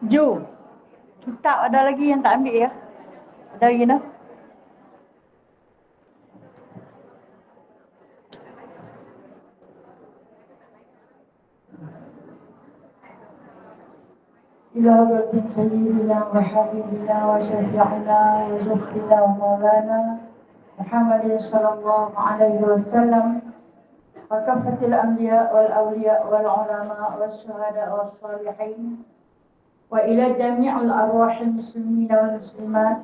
Jom. Kita ada lagi yang tak ambil ya? Ada lagi dah? إلى حضرة سيدنا وحبيبنا وشفيعنا وزخرنا ومولانا محمد صلى الله عليه وسلم وكافة الأنبياء والأولياء والعلماء والشهداء والصالحين وإلى جميع الأرواح المسلمين والمسلمات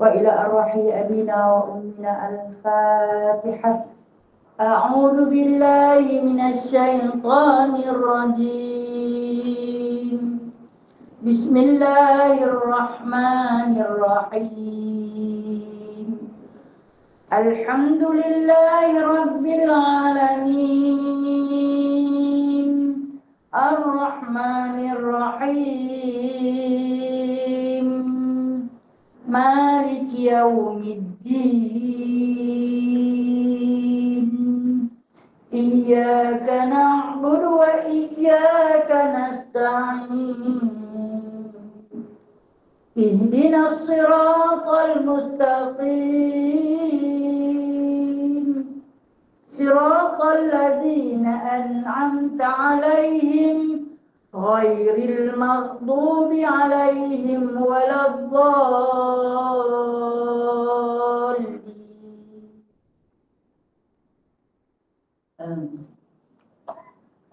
وإلى أرواح أبينا وأمنا. الفاتحة. أعوذ بالله من الشيطان الرجيم. بسم الله الرحمن الرحيم. الحمد لله رب العالمين الرحمن الرحيم مالك يوم الدين. إياك نعبد وإياك نستعين. اهدنا الصراط المستقيم صراط الذين أنعمت عليهم غير المغضوب عليهم ولا الضالين.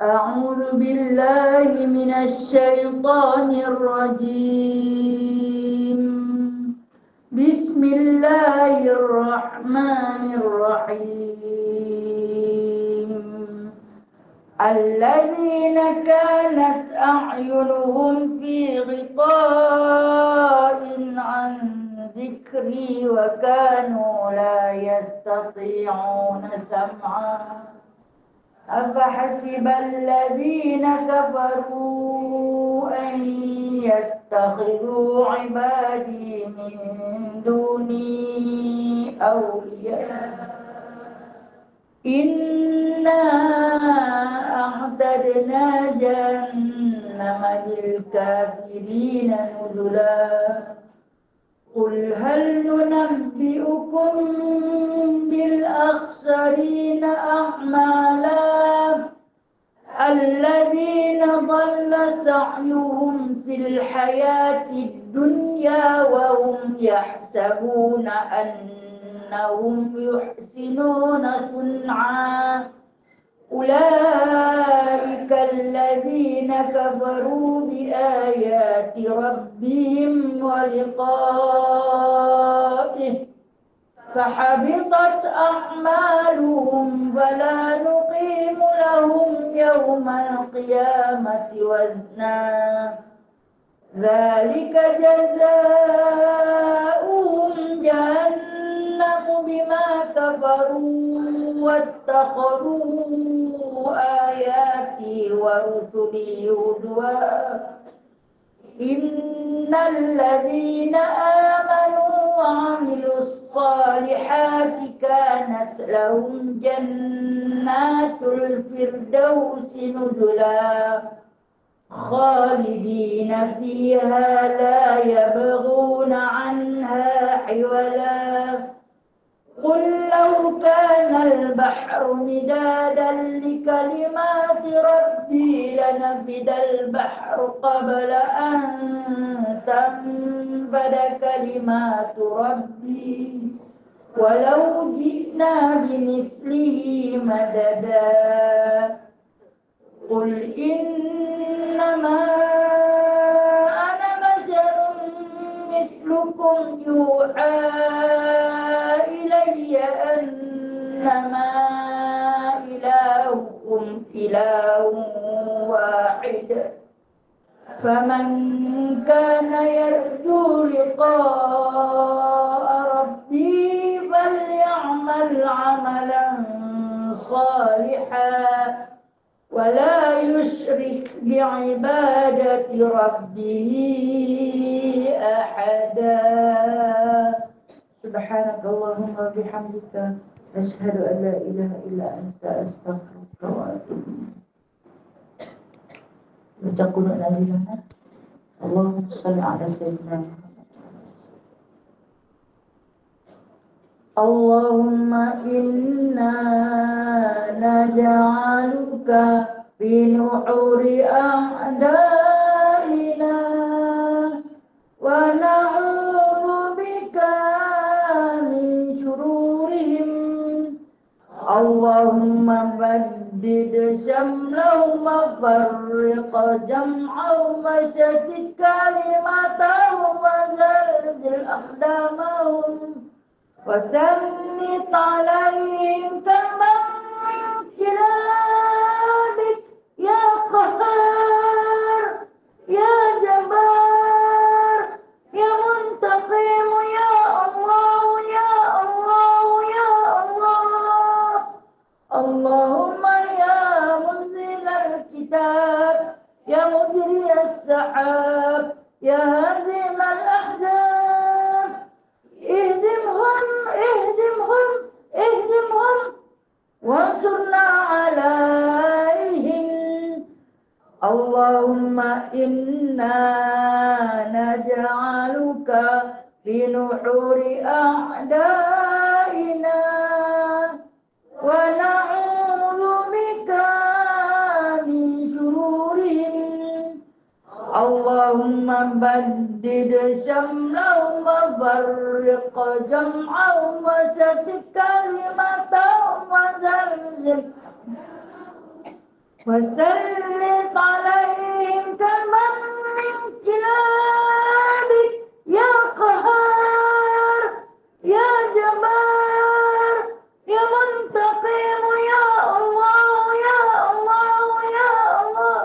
أعوذ بالله من الشيطان الرجيم. بسم الله الرحمن الرحيم. الذين كانت أعينهم في غطاء عن ذكري وكانوا لا يستطيعون سمعا. أفحسب الذين كفروا أن يتخذوا عبادي من دوني أولياء. إنا أعتدنا جهنم للكافرين نزلا. قل هل ننبئكم بالأخسرين أعمالا الذين ضل سعيهم في الحياة الدنيا وهم يحسبون أنهم يحسنون صنعا. أولئك الذين كفروا بآيات ربهم ولقائه فحبطت أعمالهم فلا نقيم لهم يوم القيامة وزنا. ذلك جزاؤهم جهنم بما كفروا واتخذوا آياتي ورسلي هزوا. إن الذين آمنوا وعملوا الصالحات كانت لهم جنات الفردوس نزلا خالدين فيها لا يبغون عنها حولا. قل لو كان البحر مدادا لكلمات ربي لنفد البحر قبل أن تنفد كلمات ربي ولو جئنا بمثله مددا. قل إنما أنا بشر مثلكم يوحى إلي أنما إلهكم إله واحد. فمن كان يرجو لقاء ربه فليعمل عملا صالحا ولا يشرك بعبادة ربه أحدا. سبحانك اللهم وبحمدك أشهد أن لا إله إلا أنت أستغفرك وأتوب إليك. Baca kunut nazilah. Allahumma salli ala sayyidina Muhammad. Allahumma inna naj'aluka fi nuhuri a'daina wa na'udzu bika min syururihim. Allahumma baddid syamlahum wa farriq jam'ahum wa shattit kalimatahum wa zalzil aqdamahum وسلط عليهم كما من كلابك يا قهار يا جبار يا منتقم يا الله يا الله يا الله اللهم يا منزل الكتاب يا مجري السحاب يا هازم الأحزاب اهزمهم وانصرنا عليهم. اللهم إنا نجعلك في نحور أعدائنا ونعوذ بك من شرورهم. اللهم بدد شملهم وفرق جمعهم وشتت كلمتهم وسلط عليهم كما من كلابك يا قهار يا جبار يا منتقم يا الله يا الله يا الله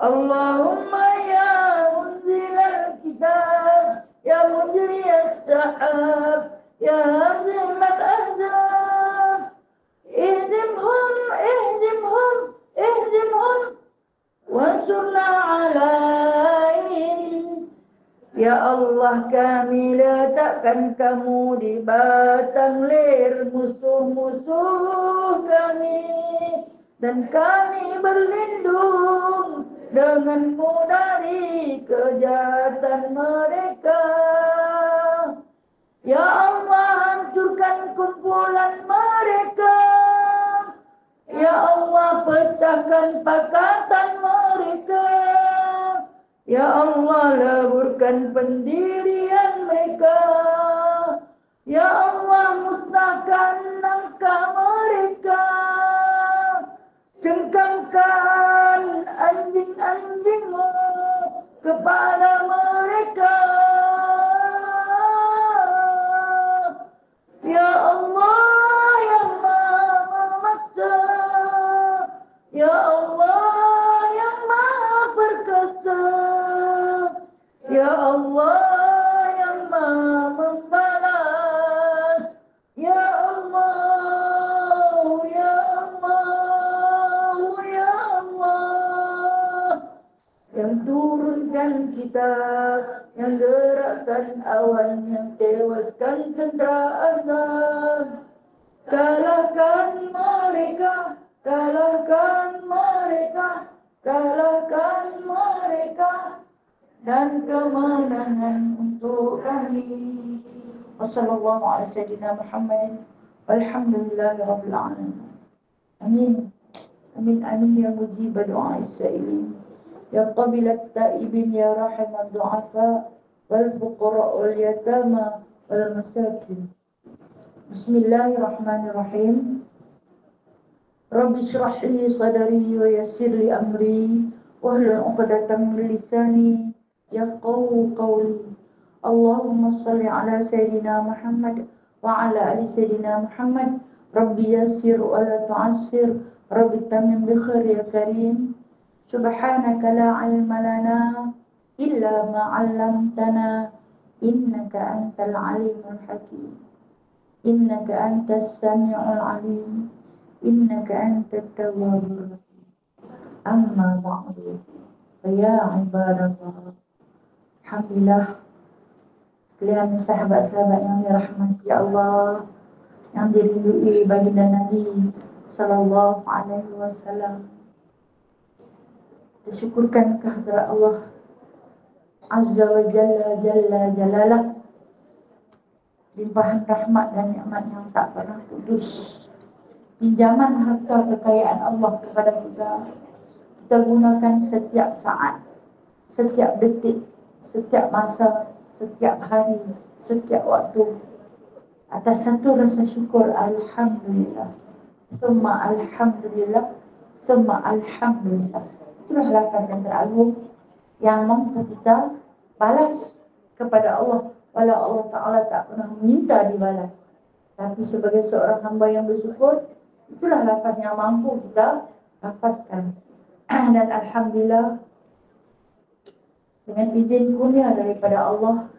اللهم يا منزل الكتاب يا مجري السحاب يا هازم الأحزاب اهزمهم وانصرنا عليهم. Ya Allah, kami letakkan kamu di batang leher musuh-musuh kami, dan kami berlindung denganmu dari kejahatan mereka. Ya Allah, hancurkan kumpulan mereka. Ya Allah, pecahkan pakatan mereka. Ya Allah, leburkan pendirian mereka. Ya Allah, musnahkan langkah mereka. Cengkangkan anjing-anjingmu kepada mereka. Ya Allah yang Maha memaksa, Ya Allah yang Maha perkasa, Ya Allah yang Maha membalas, Ya Allah, Ya Allah, Ya Allah, yang turunkan kitab, yang gerakkan awan, yang tewaskan tentera azab. Kalahkan mereka, kalahkan mereka, kalahkan mereka, dan kemenangan untuk kami. Wassalamualaikum warahmatullahi wabarakatuh. Walhamdulillahirabbil alamin. Amin. Amin amin ya mujib doa as-sa'ilin. Ya qabil at-ta'ibin ya rahim ad-du'afa wal fuqara wal yatama wal masakin. Bismillahirrahmanirrahim. Rabbi shrah li sadri wa yassir li amri wahlul 'uqdatam min lisani yafqahu qawli. Allahumma shalli ala sayyidina Muhammad wa ala ali sayyidina Muhammad. Rabbi yassir wa la tu'assir. Rabbi tamim bi khair ya karim. Subhanaka la ilma lana illa ma 'allamtana innaka antal alimul hakim. Innaka antas sami'ul alim. Innaka antat tawwabur rahim. Amma ba'du. Ya ibadallah. Alhamdulillah, sekalian sahabat-sahabat yang dirahmati Allah, yang diridhoi baginda Nabi sallallahu alaihi wasallam. Kita syukurkan kehadirat Allah Azza wa Jalla Jalla Jalalah, limpahan rahmat dan nikmat yang tak pernah putus. Pinjaman harta kekayaan Allah kepada kita, kita gunakan setiap saat, setiap detik, setiap masa, setiap hari, setiap waktu atas satu rasa syukur. Alhamdulillah, summa alhamdulillah, summa alhamdulillah. Itulah lafaz yang teragung yang mampu kita balas kepada Allah, walau Allah Ta'ala tak pernah minta dibalas. Tapi sebagai seorang hamba yang bersyukur, itulah lafaz yang mampu kita lafazkan. Dan Alhamdulillah, dengan izin kurnia daripada Allah,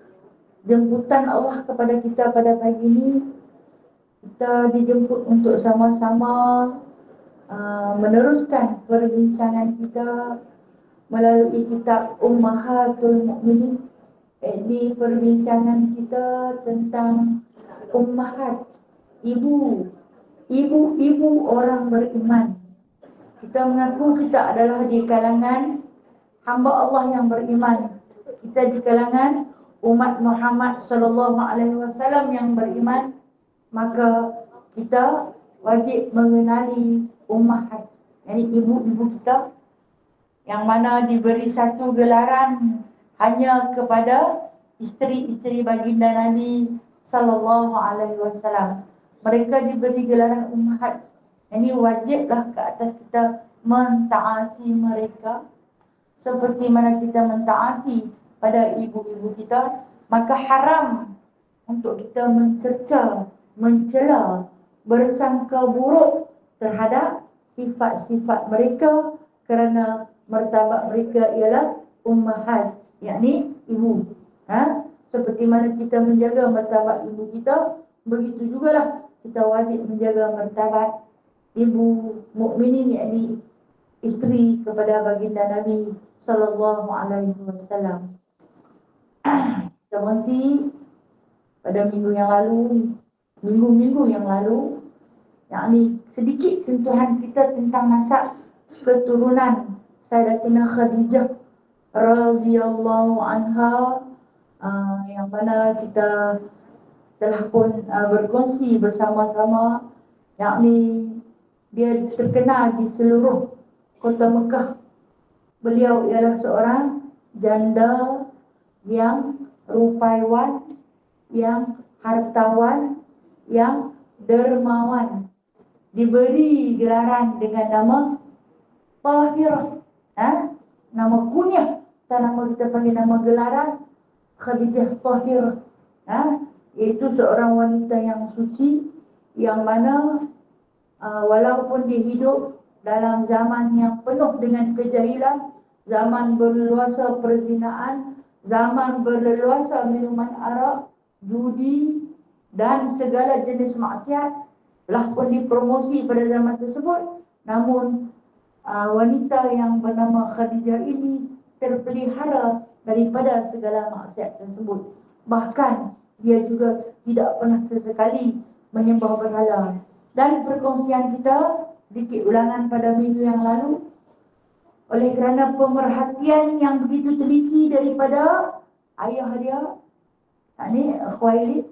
jemputan Allah kepada kita pada pagi ini, kita dijemput untuk sama-sama meneruskan perbincangan kita melalui kitab Ummahatul Mukminin. Di perbincangan kita tentang ummahat, ibu orang beriman. Kita mengaku kita adalah di kalangan hamba Allah yang beriman. Kita di kalangan umat Muhammad sallallahu alaihi wasallam yang beriman, maka kita wajib mengenali ummahat, yakni ibu-ibu kita, yang mana diberi satu gelaran hanya kepada isteri-isteri baginda Nabi sallallahu alaihi wasallam. Mereka diberi gelaran ummahat. Ini wajiblah ke atas kita mentaati mereka seperti mana kita mentaati pada ibu-ibu kita. Maka haram untuk kita mencerca, mencela, bersangka buruk terhadap sifat-sifat mereka, kerana martabat mereka ialah ummahat, yakni ibu. Seperti mana kita menjaga martabat ibu kita, begitu jugalah kita wajib menjaga martabat ibu mukminin, yakni isteri kepada baginda Nabi sallallahu alaihi wasallam. Kita berhenti pada minggu yang lalu, minggu-minggu yang lalu, yakni sedikit sentuhan kita tentang nasab keturunan Sayyidatina Khadijah radhiyallahu anha, yang mana kita telah pun berkongsi bersama-sama, yakni dia terkenal di seluruh kota Mekah. Beliau ialah seorang janda yang rupaiwan, yang hartawan, yang dermawan. Diberi gelaran dengan nama Tahirah, nama kunyah, atau nama kita panggil nama gelaran Khadijah Tahirah, iaitu seorang wanita yang suci, yang mana walaupun dia hidup dalam zaman yang penuh dengan kejahilan, zaman berleluasa perzinaan, zaman berleluasa minuman arak, judi dan segala jenis maksiat telah pun dipromosi pada zaman tersebut. Namun wanita yang bernama Khadijah ini terpelihara daripada segala maksiat tersebut. Bahkan dia juga tidak pernah sesekali menyembah berhala. Dan perkongsian kita sedikit ulangan pada minggu yang lalu, oleh kerana pemerhatian yang begitu teliti daripada ayah dia, yakni Khuwailid,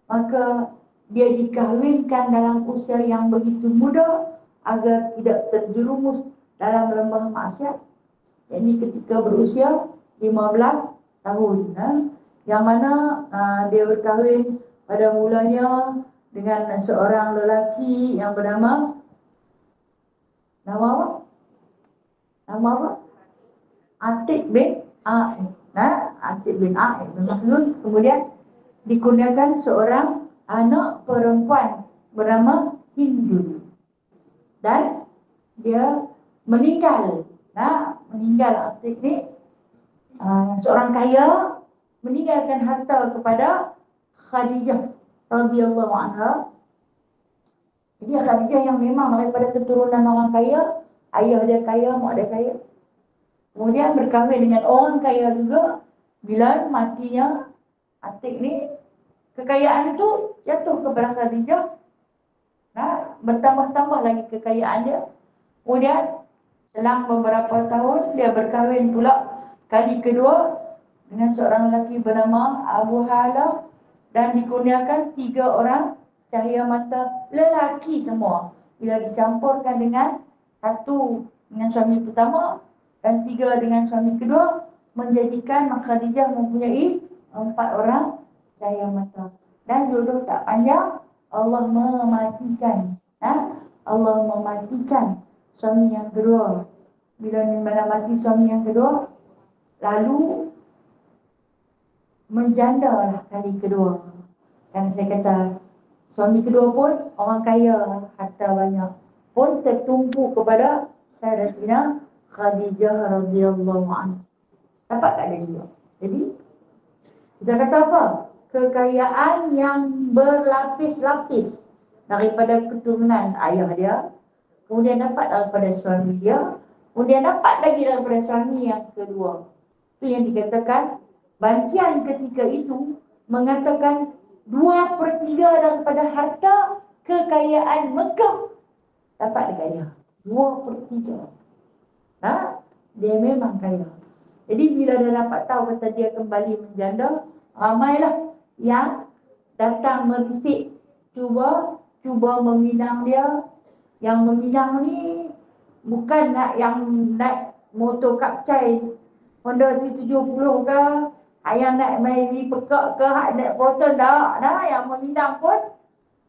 maka dia dikahwinkan dalam usia yang begitu muda agar tidak terjerumus dalam lembah maksiat, yakni ketika berusia 15 tahun, yang mana dia berkahwin pada mulanya dengan seorang lelaki yang bernama nama apa? Atik bin A'id. Atik bin A'id bin Mahlul. Kemudian dikurniakan seorang anak perempuan bernama Hindu. Dan dia meninggal. Meninggal Atik ni seorang kaya, meninggalkan harta kepada Khadijah radhiyallahu anha. Jadi Khadijah yang memang daripada keturunan orang kaya, ayah dia kaya, mak dia kaya. Kemudian berkahwin dengan orang kaya juga. Bila matinya Atik ni, kekayaan itu jatuh kepada Khadijah. Bertambah-tambah lagi kekayaan dia. Kemudian selang beberapa tahun dia berkahwin pula kali kedua dengan seorang lelaki bernama Abu Hala, dan dikurniakan 3 orang cahaya mata lelaki semua. Bila dicampurkan dengan 1 dengan suami pertama dan 3 dengan suami kedua, menjadikan Mak Khadijah mempunyai 4 orang cahaya mata. Dan jodoh tak panjang, Allah mematikan. Allah mematikan suami yang kedua. Bila mana mati suami yang kedua, lalu menjandalah kali kedua. Kan saya kata, suami kedua pun orang kaya, harta banyak, pun tertumpu kepada Sayyidatina Khadijah radhiyallahu anha. Dapat tak dia juga? Jadi kita kata apa? Kekayaan yang berlapis-lapis daripada keturunan ayah dia, kemudian dapat daripada suami dia, kemudian dapat lagi daripada suami yang kedua. Itu yang dikatakan, bancian ketika itu mengatakan 2/3 daripada harta kekayaan Mekah dapat dekat dia. 2/3. Dia memang kaya. Jadi bila dia dapat tahu kata dia kembali menjanda, ramailah yang datang merisik, cuba meminang dia. Yang meminang ni bukan nak yang naik motor kapcai Honda C70 ke, yang nak main di pekak ke, hak naik Proton tak. Yang meminang pun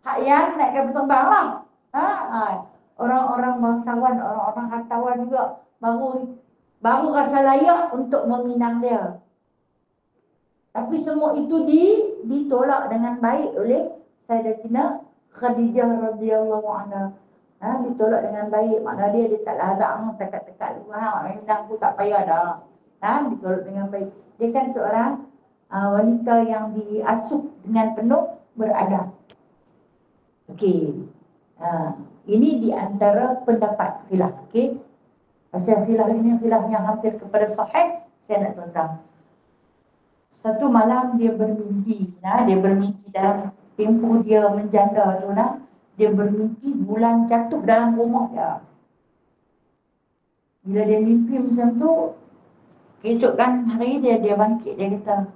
hak yang naik kapal terbang lah. Orang-orang bangsawan, orang-orang hartawan juga baru rasa layak untuk meminang dia. Tapi semua itu ditolak dengan baik oleh Sayyidatina Khadijah radhiyallahu anha. Ditolak dengan baik. Makna dia tak larang, tekat-tekat lu. Minang pun tak payah dah. Ditolak dengan baik. Dia kan seorang wanita yang diasuh dengan penuh beradab. Okey. Ini di antara pendapat khilaf. Okey. Pasal khilaf ini khilaf yang hampir kepada sahih, saya nak cerita. Satu malam dia bermimpi. Dia bermimpi dalam tempoh dia menjanda tu. Dia bermimpi bulan jatuh dalam rumah dia. Bila dia mimpi macam tu, keesokan hari dia bangkit. Dia kata,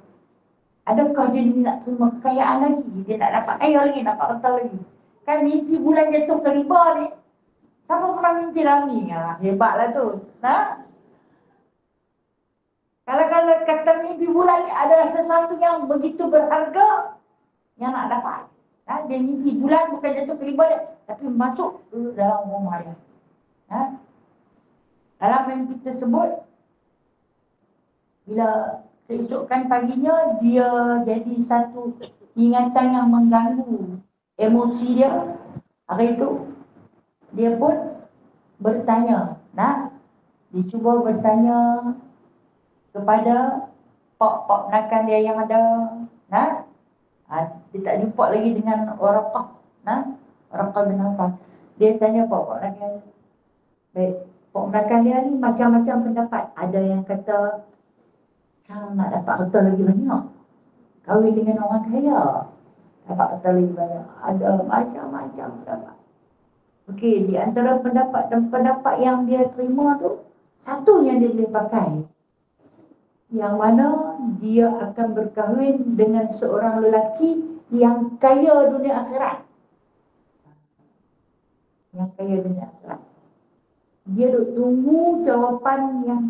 adakah dia nak terima kekayaan lagi? Dia nak dapat kaya lagi, dapat harta lagi. Kan mimpi bulan jatuh ke riba ni. Siapa pernah mimpi lagi? Hebatlah tu. Kalau kata mimpi bulan ni adalah sesuatu yang begitu berharga yang nak dapat. Dia mimpi bulan bukan jatuh ke riba dia, tapi masuk dalam rumah dia. Dalam mimpi tersebut, bila keesokan paginya, dia jadi satu ingatan yang mengganggu emosi dia. Hari itu dia pun bertanya, dia cuba bertanya kepada pak menakan dia yang ada. Dia tak jumpa lagi dengan Waraqah. Waraqah bin Nawfal. Dia tanya pak menakan. Baik, pak menakan dia ni macam-macam pendapat. Ada yang kata nak dapat harta lagi banyak, kahwin dengan orang kaya, dapat harta lagi banyak. Ada macam-macam pendapat. Okey, di antara pendapat dan pendapat yang dia terima tu, satu yang dia boleh pakai, yang mana dia akan berkahwin dengan seorang lelaki yang kaya dunia akhirat. Yang kaya dunia akhirat. Dia duk tunggu jawapan yang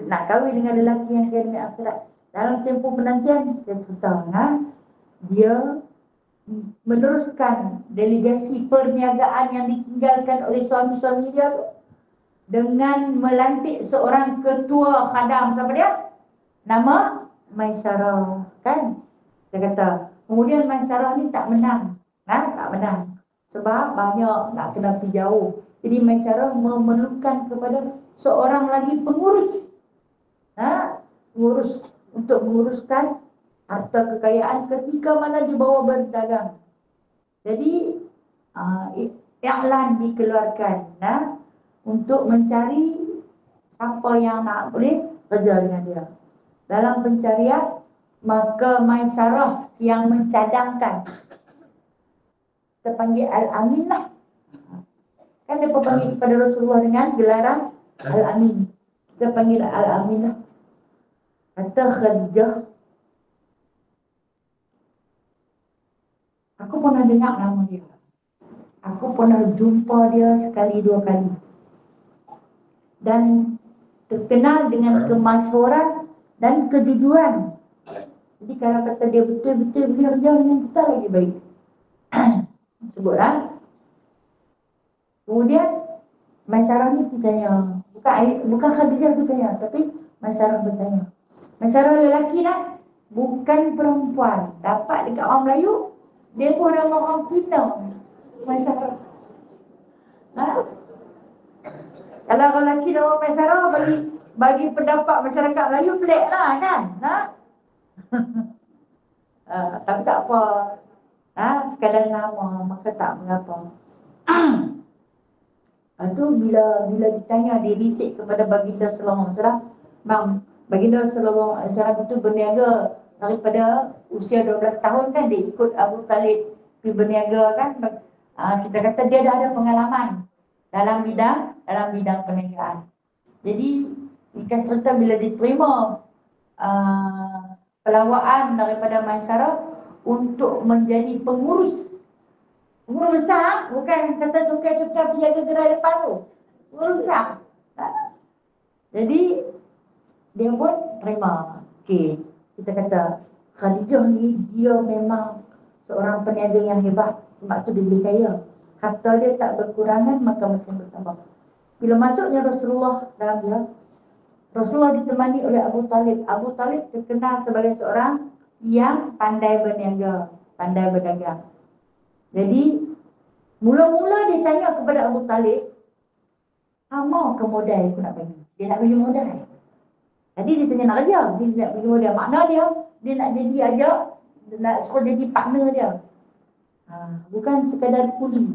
nak kahwin dengan lelaki yang kaya dunia akhirat. Dalam tempoh penantian, saya cerita, dia meneruskan delegasi perniagaan yang ditinggalkan oleh suami-suami dia tu dengan melantik seorang ketua khadam. Siapa dia? Nama Maisarah. Kan? Dia kata, kemudian Maisarah ni tak menang. Tak menang. Sebab banyak nak kena pergi jauh. Jadi Maisarah memerlukan kepada seorang lagi pengurus. Pengurus untuk menguruskan harta kekayaan ketika mana dibawa berdagang. Jadi iklan dikeluarkan untuk mencari siapa yang nak boleh kerja dengan dia. Dalam pencarian, maka Maisarah yang mencadangkan, kita panggil Al-Aminah. Kan dia panggil kepada Rasulullah dengan gelaran Al-Amin. Kita panggil Al-Aminah. Kata Khadijah, aku pernah dengar nama dia. Aku pernah jumpa dia sekali dua kali. Dan terkenal dengan kemasyhuran dan kejujuran. Jadi kalau kata dia betul-betul beliau yang kita lagi baik. Sebutlah. Kemudian Masyarah ni bertanya, bukan Khadijah bertanya, tapi Masyarah bertanya. Masyarah lelaki nak, bukan perempuan. Dapat dekat orang Melayu, dia pun nama orang Cina. Masyarah. Ha? Kalau orang lelaki nama Masyarah, bagi pendapat masyarakat Melayu pelik lah kan? Ha? Tapi tak apa. Sekadar nama, maka tak mengapa. Lepas tu bila ditanya, dia risik kepada Baginda Sallallahu Alaihi Wasallam, Bang, Baginda Sallallahu Alaihi Wasallam itu berniaga daripada usia 12 tahun kan, dia ikut Abu Talib pergi berniaga kan. Kita kata dia dah ada pengalaman dalam bidang perniagaan. Jadi ringkas cerita, bila diterima pelawaan daripada masyarakat untuk menjadi pengurus besar, bukan kata cukai-cukai penjaga gerai depan tu, pengurus besar. Jadi dia pun terima. Okey, kita kata Khadijah ni dia memang seorang peniaga yang hebat, sebab tu dia boleh kaya. Harta dia tak berkurangan, maka makin bertambah. Bila masuknya Rasulullah dalam dia, Rasulullah ditemani oleh Abu Talib. Abu Talib terkenal sebagai seorang yang pandai berniaga, pandai berdagang. Jadi mula-mula dia tanya kepada Abu Talib, mau ke modal aku nak bagi? Dia nak bagi modal. Tadi dia tanya nak kerja, dia nak bagi modal. Makna dia nak jadi aja, dia nak suruh jadi partner dia. Bukan sekadar kuli.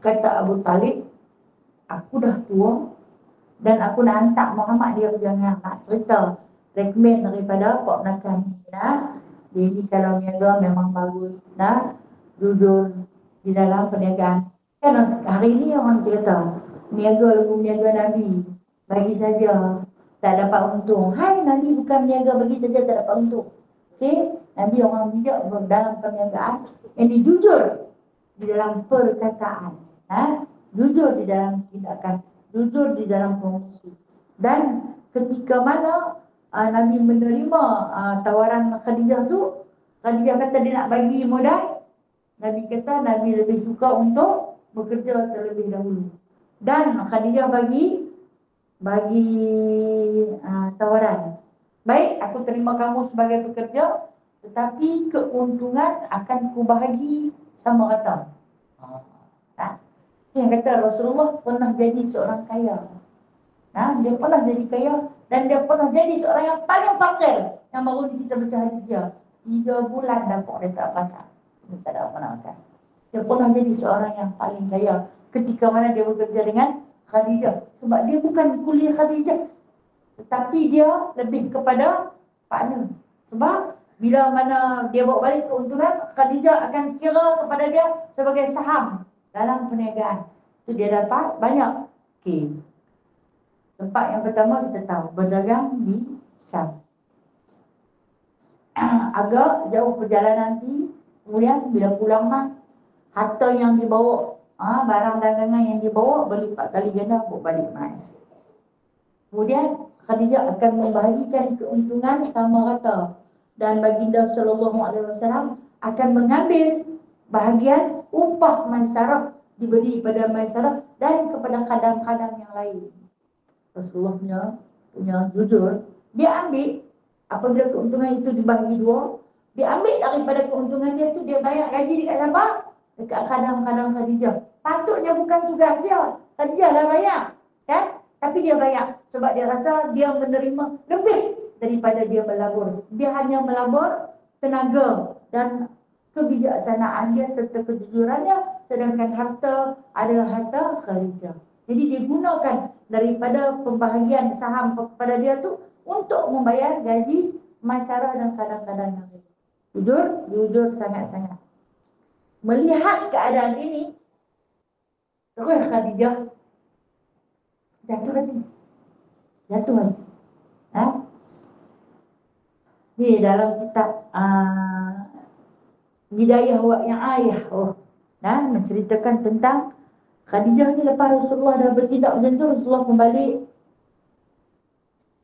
Kata Abu Talib, aku dah tua dan aku nak hantar Muhammad dia perjalanan, nak cerita rekomen daripada Pak Menakan ni. Jadi kalau niaga memang bagus, jujur di dalam perniagaan. Kan hari ni orang cerita niaga Nabi, bagi saja tak dapat untung. Hai, Nabi bukan niaga bagi saja tak dapat untung. Okey, Nabi orang bijak dalam perniagaan, yang jujur di dalam perkataan, jujur di dalam tindakan, jujur di dalam promosi. Dan ketika mana Nabi menerima tawaran Khadijah tu, Khadijah kata dia nak bagi modal, Nabi kata Nabi lebih suka untuk bekerja terlebih dahulu. Dan Khadijah bagi tawaran, baik, aku terima kamu sebagai pekerja, tetapi keuntungan akan kubahagi sama rata. Yang kata Rasulullah pernah jadi seorang kaya. Dia pernah jadi kaya dan dia pernah jadi seorang yang paling fakir. Yang baru ni kita baca hadis dia, 3 bulan dapat dekat pasar, bisa dapat apa nak makan. Dia pernah jadi seorang yang paling kaya ketika mana dia bekerja dengan Khadijah. Sebab dia bukan kuli Khadijah, tetapi dia lebih kepada partner. Sebab bila mana dia bawa balik keuntungan, Khadijah akan kira kepada dia sebagai saham dalam perniagaan. Itu dia dapat banyak. Okey. Tempat yang pertama kita tahu, berdagang di Syam. Agak jauh perjalanan nanti, kemudian bila pulang harta yang dibawa, barang dagangan yang dibawa berlipat kali ganda bawa balik mai. Kemudian Khadijah akan membahagikan keuntungan sama rata, dan Baginda Sallallahu Alaihi Wasallam akan mengambil bahagian upah Maisarah, diberi pada Maisarah dan kepada khadam-khadam yang lain. Rasulullah punya jujur, dia ambil apabila keuntungan itu dibahagi 2, dia ambil daripada keuntungan dia tu, dia bayar gaji dekat siapa? Dekat khadam-khadam Khadijah. Patutnya bukan tugas dia, Khadijah lah bayar, kan? Tapi dia bayar sebab dia rasa dia menerima lebih daripada dia melabur. Dia hanya melabur tenaga dan kebijaksanaan dia serta kejujurannya, sedangkan harta adalah harta Khadijah. Jadi dia gunakan daripada pembahagian saham kepada dia tu untuk membayar gaji masyarakat dan kadang-kadang yang lain. Jujur sangat-sangat. Melihat keadaan ini, terus Khadijah jatuh hati. Ni dalam kitab Bidayah wa yang ayah. Menceritakan tentang Khadijah ni lepas Rasulullah dah bertindak macam tu, Rasulullah kembali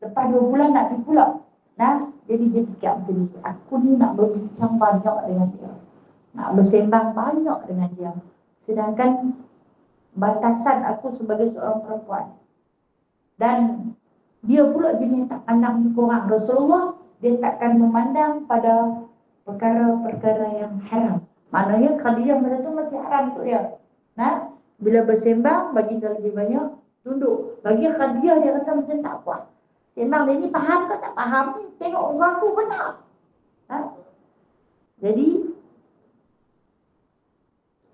lepas 2 bulan nak pergi pula. Jadi dia fikir macam ni, aku ni nak berbincang banyak dengan dia, nak bersembang banyak dengan dia, sedangkan batasan aku sebagai seorang perempuan, dan dia pula jenis tak pandang muka orang. Rasulullah dia takkan memandang pada perkara-perkara yang haram. Maknanya Khadijah masa tu masih haram untuk dia. Bila bersembang bagi dia lebih banyak tunduk. Bagi Khadijah dia rasa macam tak puas. Sembang dia ni faham ke tak faham ni, tengok orang tu benar. Jadi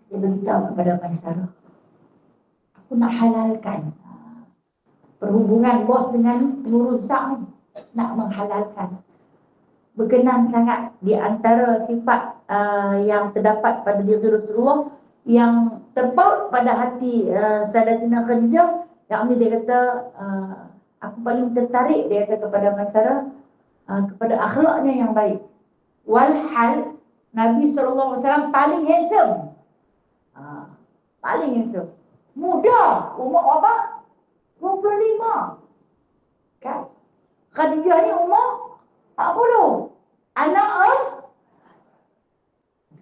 dia beritahu kepada Maisarah, aku nak halalkan perhubungan bos dengan pengurus ni, nak menghalalkan. Berkenan sangat di antara sifat yang terdapat pada diri Rasulullah yang terpaut pada hati Sayyidatina Khadijah, yang ni dia kata aku paling tertarik, dia kata kepada Maisarah, kepada akhlaknya yang baik. Walhal Nabi SAW paling handsome, paling handsome, muda, umur berapa? 25 kan? Khadijah ni umur 40. Anak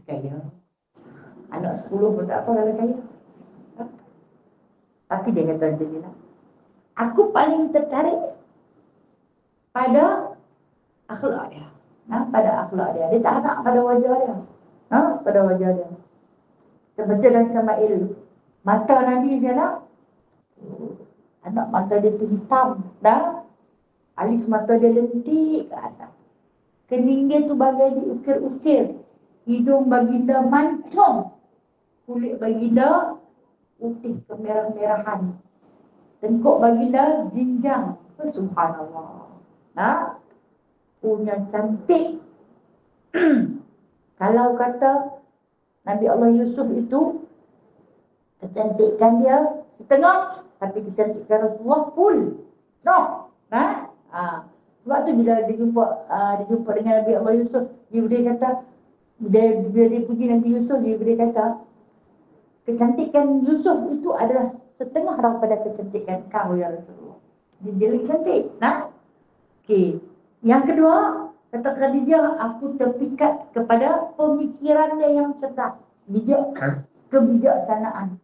kaya. Anak 10 pun tak apa kalau kaya. Tapi dia kata macam ni lah, aku paling tertarik pada akhlak dia. Pada akhlak dia. Dia tak nak pada wajah dia. Pada wajah dia. Kita baca dalam Syama'il, mata Nabi je nak. Anak mata dia tu hitam dah. Alis mata dia lentik ke atas. Kening dia tu bagai diukir-ukir. Hidung baginda mancung. Kulit baginda putih kemerah-merahan. Tengkuk baginda jinjang. Subhanallah. Punya cantik. Kalau kata Nabi Allah Yusuf itu, kecantikan dia setengah, tapi kecantikan Rasulullah full. Sebab tu bila dia jumpa dengan Nabi Allah Yusuf, dia kata, bila dia puji Nabi Yusuf, dia kata, kecantikan Yusuf itu adalah setengah daripada kecantikan kau ya Rasulullah. Dia lagi cantik. Okey. Yang kedua, kata Khadijah, aku terpikat kepada pemikiran dia yang cerdas, kebijaksanaan.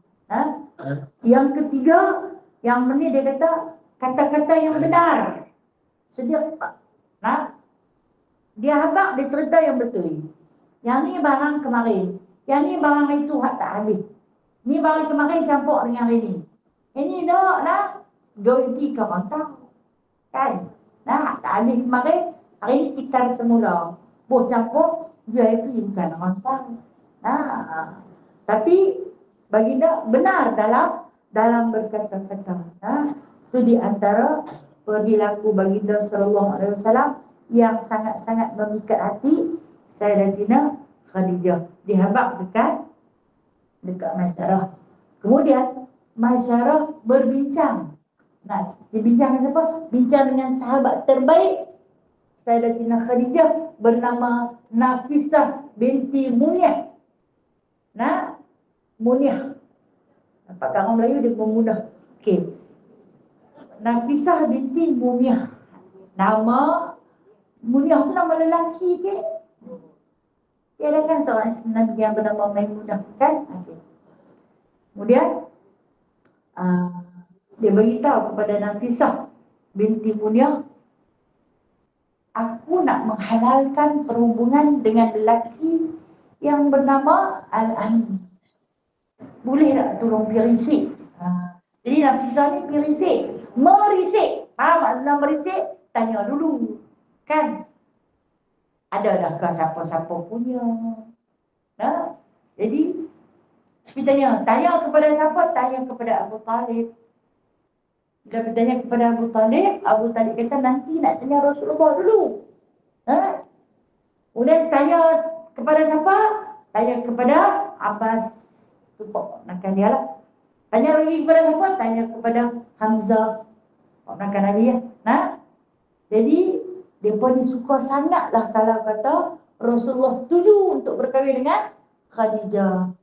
Yang ketiga, yang mana dia kata kata-kata yang benar, sedia. Dia habaq, dia cerita yang betul. Yang ni barang kemarin, yang ni barang itu hak tak habis. Ni barang kemarin campur dengan hari ni. Ini dah goipi ke rantau. Kan? Tak habis kemarin, hari ni kita semula. Boleh campur, VIP bukan rantau. Tapi baginda benar dalam berkata-kata. Itu di antara perilaku baginda sallallahu alaihi wasallam yang sangat-sangat memikat hati Sayyidatina Khadijah. Dihabaq dekat Maisarah. Kemudian Maisarah berbincang. Dibincang dengan siapa? Bincang dengan sahabat terbaik Sayyidatina Khadijah bernama Nafisah binti Muniyah. Muniyah. Nampak kat orang Melayu dia pemuda. Okey. Nafisah binti Muniyah. Nama Muniyah tu nama lelaki ke? Dia ada kan seorang Nabi yang bernama Maimunah kan? Okay. Kemudian dia beritahu kepada Nafisah binti Muniyah, aku nak menghalalkan perhubungan dengan lelaki yang bernama Al-Amin. Boleh tak tolong pirisik? Jadi Nafisah ni pirisik, merisik. Faham maksudnya merisik? Tanya dulu. Kan? Ada dah ke siapa-siapa punya? Jadi kita tanya kepada siapa? Tanya kepada Abu Talib. Bila bertanya kepada Abu Talib kata nanti nak tanya Rasulullah dulu. Kemudian tanya kepada siapa? Tanya kepada Abbas. Tutup nakan dia lah. Tanya lagi kepada siapa? Tanya kepada Hamzah. Nakan Nabi ya. Jadi Mereka ni suka sangatlah kalau kata Rasulullah setuju untuk berkahwin dengan Khadijah.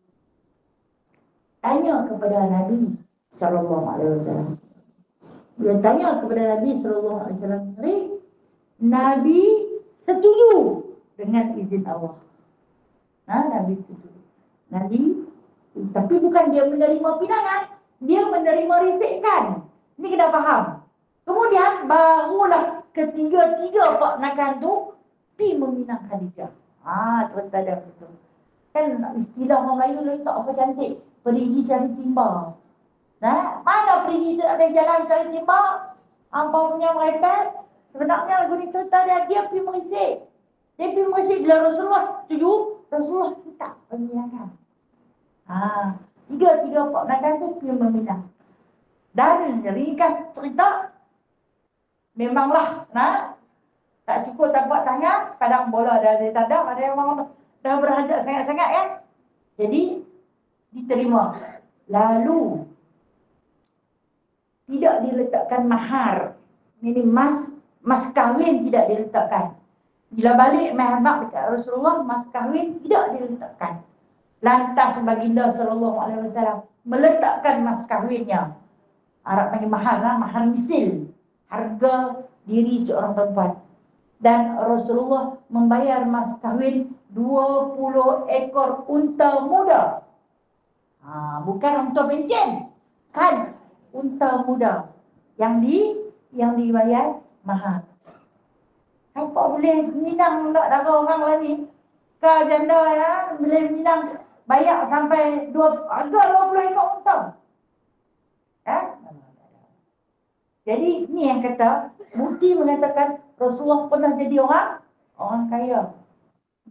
Tanya kepada Nabi SAW. Dia tanya kepada Nabi SAW. Nabi setuju dengan izin Allah. Nabi setuju. Nabi, tapi bukan dia menerima pinangan, dia menerima risikan. Ini kena faham. Kemudian barulah ketiga-tiga pak nakan tu pi meminang Khadijah. Cerita dia betul. Kan istilah orang Melayu letak apa cantik, pergi cari timba. Mana pergi tu ada jalan cari timba? Apa punya mereka? Sebenarnya lagu ni cerita dia pi merisik. Dia pi merisik bila Rasulullah setuju, Rasulullah tak meminangkan. Tiga-tiga pak nakan tu pi meminang. Dan ringkas cerita, memanglah tak cukup tapak tangan, padang bola dah ada tanda, ada yang orang dah berhadap sangat-sangat kan. Jadi diterima. Lalu tidak diletakkan mahar. Ini mas kahwin tidak diletakkan. Bila balik mahar dekat Rasulullah, mas kahwin tidak diletakkan. Lantas baginda sallallahu alaihi wasallam meletakkan mas kahwinnya. Arab panggil mahar mahar misil, harga diri seorang perempuan. Dan Rasulullah membayar mas kahwin 20 ekor unta muda. Bukan unta bencen, kan unta muda yang dibayar mahar. Apa boleh minang tak dara orang lah ni? Kau janda ya, boleh minang bayar sampai harga 20 ekor unta. Jadi ni yang kata, bukti mengatakan Rasulullah pernah jadi orang kaya.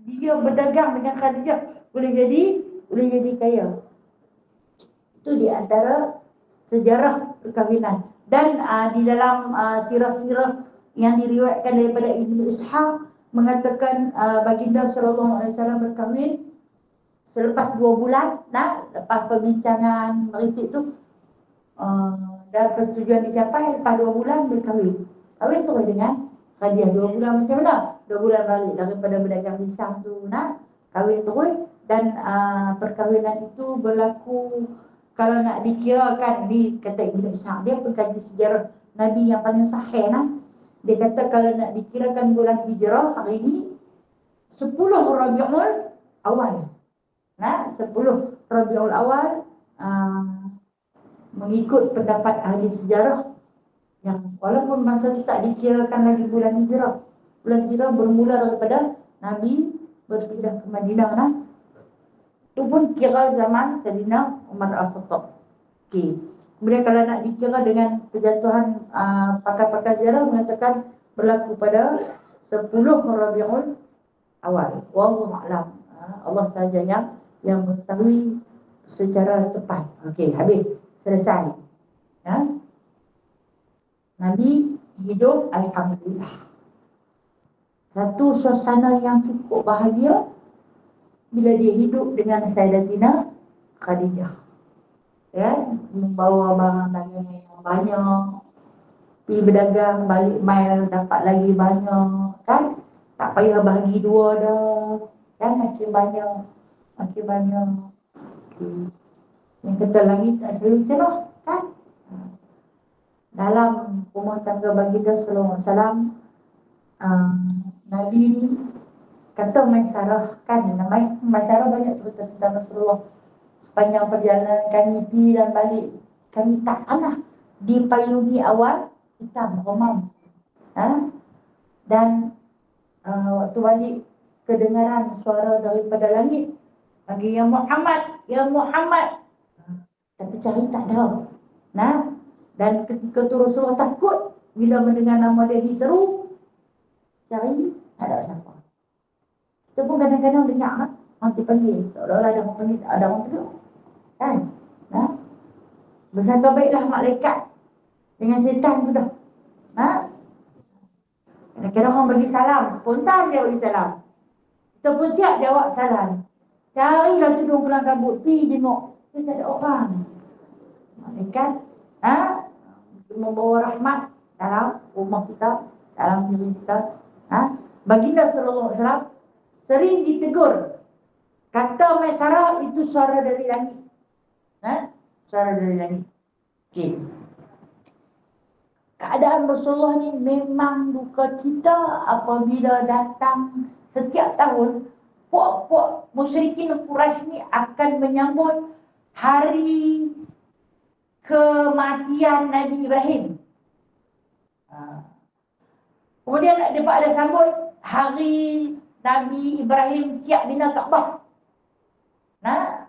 Dia berdagang dengan Khadijah, boleh jadi kaya. Itu di antara sejarah perkahwinan. Dan di dalam sirah-sirah yang diriwayatkan daripada Ibnu Ishaq mengatakan baginda sallallahu alaihi wasallam berkahwin selepas 2 bulan, lepas perbincangan merisik tu, dan persetujuan dicapai, lepas 2 bulan berkahwin. Kahwin terus dengan Khadijah. 2 bulan macam mana? 2 bulan balik daripada berdagang pisang tu, kahwin terus. Dan perkahwinan itu berlaku, kalau nak dikirakan, ni kata Ibnu Ishaq, dia pengkaji sejarah Nabi yang paling sahih. Dia kata kalau nak dikirakan bulan hijrah hari ini 10 Rabiul Awal. 10 Rabiul Awal, mengikut pendapat ahli sejarah, yang walaupun masa itu tak dikirakan lagi bulan hijrah. Bulan hijrah bermula daripada Nabi berpindah ke Madinah. Itu pun kira zaman Sayyidina Umar Al-Khattab. Kemudian kalau nak dikira dengan kejatuhan, pakar-pakar sejarah mengatakan berlaku pada 10 Rabiul Awal. Wallahu a'lam. Allah sahaja yang mengetahui secara tepat. Habis. Selesai. Nabi hidup alhamdulillah. Satu suasana yang cukup bahagia bila dia hidup dengan Sayyidatina Khadijah. Membawa barang dagangan yang banyak, pergi berdagang, balik mail dapat lagi banyak, kan? Tak payah bagi dua dah, makin banyak. Yang kata langit tak selalu cerah, kan? Dalam rumah tangga baginda sallallahu alaihi wasallam, Nabi ni kata Maisarah, kan? Maisarah banyak cerita tentang Rasulullah. Sepanjang perjalanan kami pergi dan balik, kami tak pernah dipayungi awan hitam romam. Dan waktu balik, kedengaran suara daripada langit panggil, "Ya Muhammad, ya Muhammad." Kata cari tak ada. Dan ketika tu Rasulullah takut bila mendengar nama dia diseru, cari tak ada siapa. Kita pun kadang-kadang dengar nanti panggil, seolah-olah ada orang panggil, tak ada orang tegur, kan? Bersangka baiklah malaikat dengan setan sudah. Kadang-kadang orang bagi salam, spontan dia bagi salam, kita pun siap jawab salam. Carilah tudung kelang kabut, pergi jenguk, tak ada orang. Malaikat membawa rahmat dalam rumah kita, dalam diri kita. Baginda sallallahu alaihi wasallam sering ditegur. Kata Maisarah itu suara dari langit. Suara dari langit. Okey. Keadaan Rasulullah ni memang duka cita apabila datang setiap tahun puak-puak musyrikin Quraisy ni akan menyambut hari kematian Nabi Ibrahim. Kemudian mereka ada sambut hari Nabi Ibrahim siap bina Kaabah.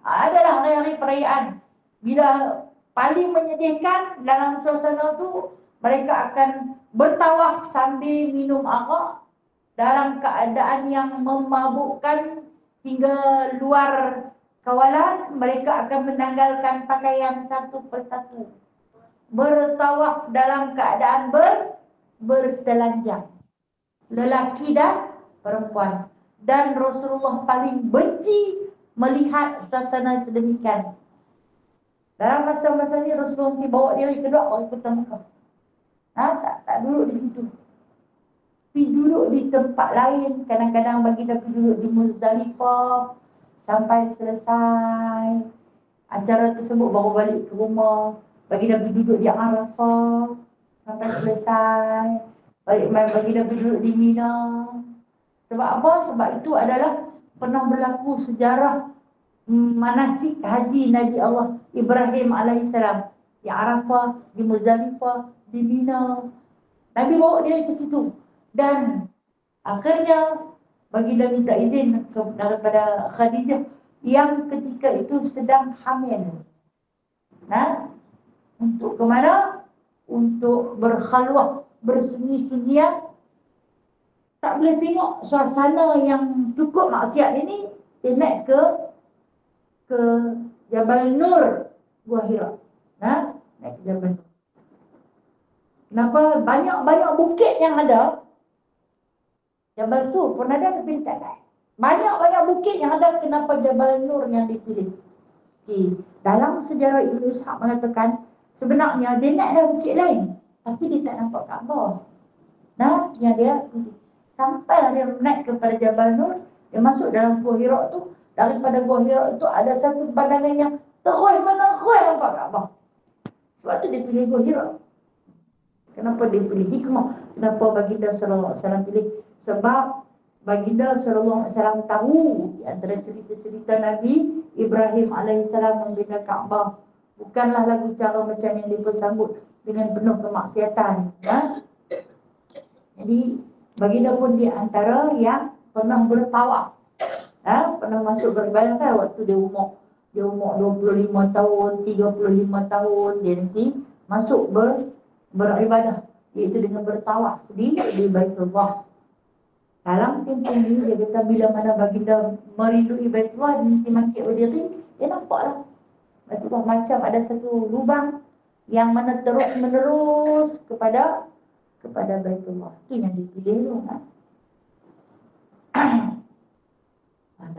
Adalah hari-hari perayaan. Bila paling menyedihkan dalam suasana tu, mereka akan bertawaf sambil minum arak dalam keadaan yang memabukkan hingga luar kawalan. Mereka akan menanggalkan pakaian satu persatu, bertawaf dalam keadaan bertelanjang, lelaki dan perempuan. Dan Rasulullah paling benci melihat suasana sedemikian. Dalam masa-masa ni Rasulullah bawa dia kedua orang kota Mekah. Tak duduk di situ. Pergi duduk di tempat lain. Kadang-kadang baginda pergi duduk di Muzdalifah sampai selesai acara tersebut, baru balik ke rumah. Baginda pergi duduk di Arafah sampai selesai. Baginda pergi duduk di Mina. Sebab apa? Sebab itu adalah pernah berlaku sejarah manasik haji Nabi Allah Ibrahim alaihissalam di Arafah, di Muzdalifah, di Mina. Nabi bawa dia ke situ. Dan akhirnya baginda minta izin daripada Khadijah yang ketika itu sedang hamil. Untuk ke mana? Untuk berkhalwah, bersunyi-sunyian. Tak boleh tengok suasana yang cukup maksiat ini. Dia naik ke Jabal Nur, Gua Hira. Naik ke Jabal Nur. Kenapa? Banyak bukit yang ada. Jabal Sur pun ada, tapi tak naik. Banyak bukit yang ada. Kenapa Jabal Nur yang dipilih? Dalam sejarah Ibn Ishaq mengatakan sebenarnya dia naik dah bukit lain, tapi dia tak nampak Kaabah. Yang dia sampailah dia naik kepada Jabal Nur. Dia masuk dalam Gua Hira tu. Daripada Gua Hira tu ada satu pandangan yang terus nampak Kaabah. Sebab tu dia pilih Gua Hira. Kenapa dia pilih? Hikmah kenapa baginda sallallahu alaihi wasallam pilih? Sebab baginda sallallahu alaihi wasallam tahu di antara cerita-cerita Nabi Ibrahim alaihissalam membina Kaabah bukanlah lagu cara macam yang dipersambut dengan penuh kemaksiatan. Jadi baginda pun di antara yang pernah bertawaf. Pernah masuk beribadah waktu dia umur 25 tahun, 35 tahun dia nanti masuk beribadah, iaitu dengan bertawaf di Baitullah. Dalam tempoh ini dia kata bila mana baginda merindui Baitullah, dia nanti mangkit berdiri, dia nampaklah Baitullah macam ada satu lubang yang mana terus menerus kepada Baitullah. Itu yang dipilih tu.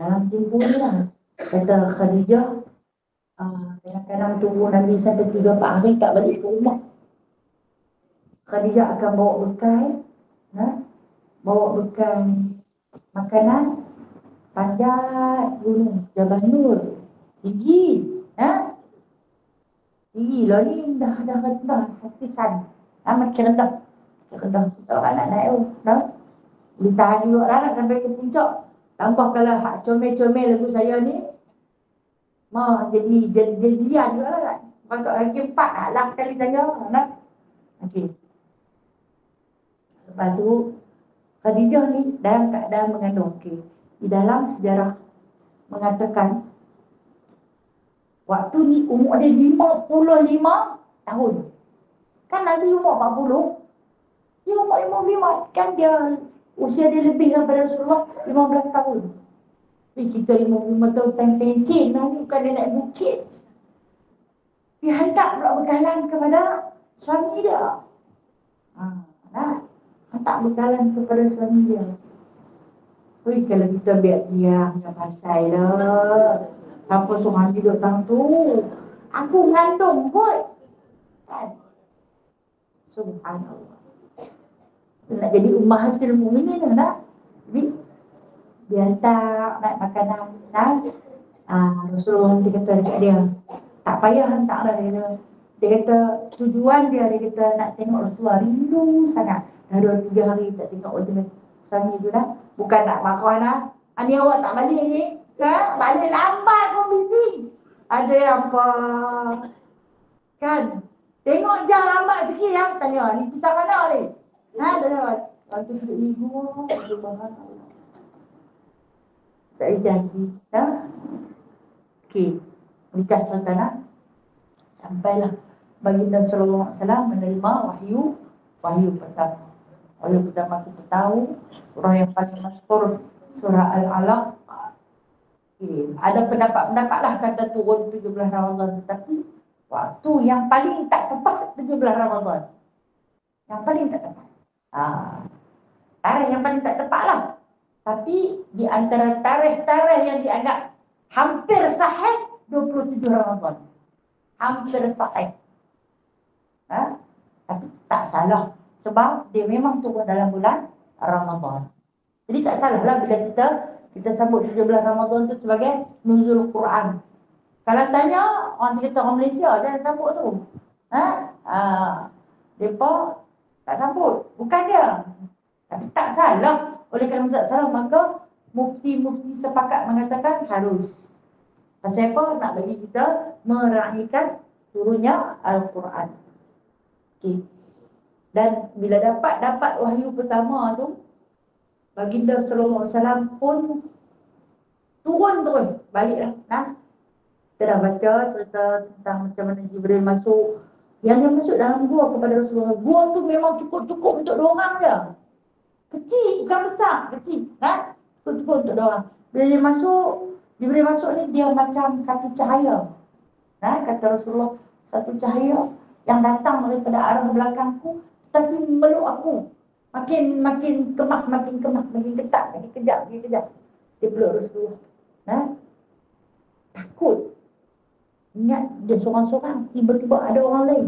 Dalam tempoh ni lah, kata Khadijah, kadang-kadang tunggu Nabi sampai 3-4 hari tak balik ke rumah. Khadijah akan bawa bekal makanan, panjat gunung Jabal Nur, tinggi, tinggi lah ni, dah rendah, hafisan, makin rendah, kita orang nak naik boleh tahan juga lah nak sampai ke puncak. Tambah kalau hak comel-comel lagu saya ni, jadi-jadian juga lah kan. Bangkak lagi 4 last sekali saya okey. Lepas tu Khadijah ni dalam keadaan mengandung. Di dalam sejarah mengatakan waktu ni umur dia 55 tahun. Kan Nabi umur 40, dia umur 55. Kan dia usia dia lebih daripada Rasulullah 15 tahun. Kita 55 tahun time pencen lah ni, bukan dia naik bukit. Dia hantar pula bekalan kepada suami dia. Hantar bekalan kepada suami dia. Kalau kita biar dia punya pasal lah. Apa suami duduk tang tu? Aku mengandung kot. Kan? Subhanallah. nak jadi ummahatul mukminin nak. Jadi dia hantar naik makanan kan. Rasulullah nanti kata dekat dia, tak payah hantar lah dia kata tujuan dia kata nak tengok Rasulullah, rindu sangat. Dah 2-3 hari tak tengok wajah suami tu dah. Bukan nak marah lah. Ni awak tak balik ni? Balik lambat pun bising. Ada apa? Kan? Tengok jam lambat sikit yang tanya, ni kita mana ni? Dah lewat. Waktu duduk ibu, subhanallah. Saya janji, okey, nikah sultanah. Sampailah baginda sallallahu alaihi wasallam menerima wahyu pertama. Wahyu pertama kita tahu surah yang paling masyhur, surah Al-Alaq. Ada pendapat lah kata turun 17 Ramadan, tetapi waktu yang paling tak tepat 17 Ramadan. Yang paling tak tepat. Tarikh yang paling tak tepat lah. Tapi di antara tarikh-tarikh yang dianggap hampir sahih 27 Ramadan. Hampir sahih. Tapi tak salah. Sebab dia memang turun dalam bulan Ramadan. Jadi tak salah lah bila kita sambut 17 Ramadan tu sebagai nuzul Quran. Kalau tanya orang kita orang Malaysia, dia sambut tu. Mereka tak sambut. Bukan dia. Tapi tak salah. Oleh kerana tak salah, maka mufti-mufti sepakat mengatakan harus. Pasal apa? Nak bagi kita meraihkan turunnya Al-Quran. Okey. Dan bila dapat wahyu pertama tu, baginda sallallahu alaihi wasallam pun turun terus baliklah. Kita dah baca cerita tentang macam mana Jibril masuk. Yang dia masuk dalam gua kepada Rasulullah. Gua tu memang cukup-cukup untuk 2 orang je. Kecil, bukan besar, kecil. Cukup-cukup untuk 2 orang. Bila dia masuk, Jibril masuk ni dia macam satu cahaya. Kata Rasulullah, satu cahaya yang datang daripada arah belakangku, tapi meluk aku. Makin kemas, makin ketat, makin kejap. Dia peluk Rasulullah. Takut. Ingat dia seorang-seorang, tiba-tiba ada orang lain.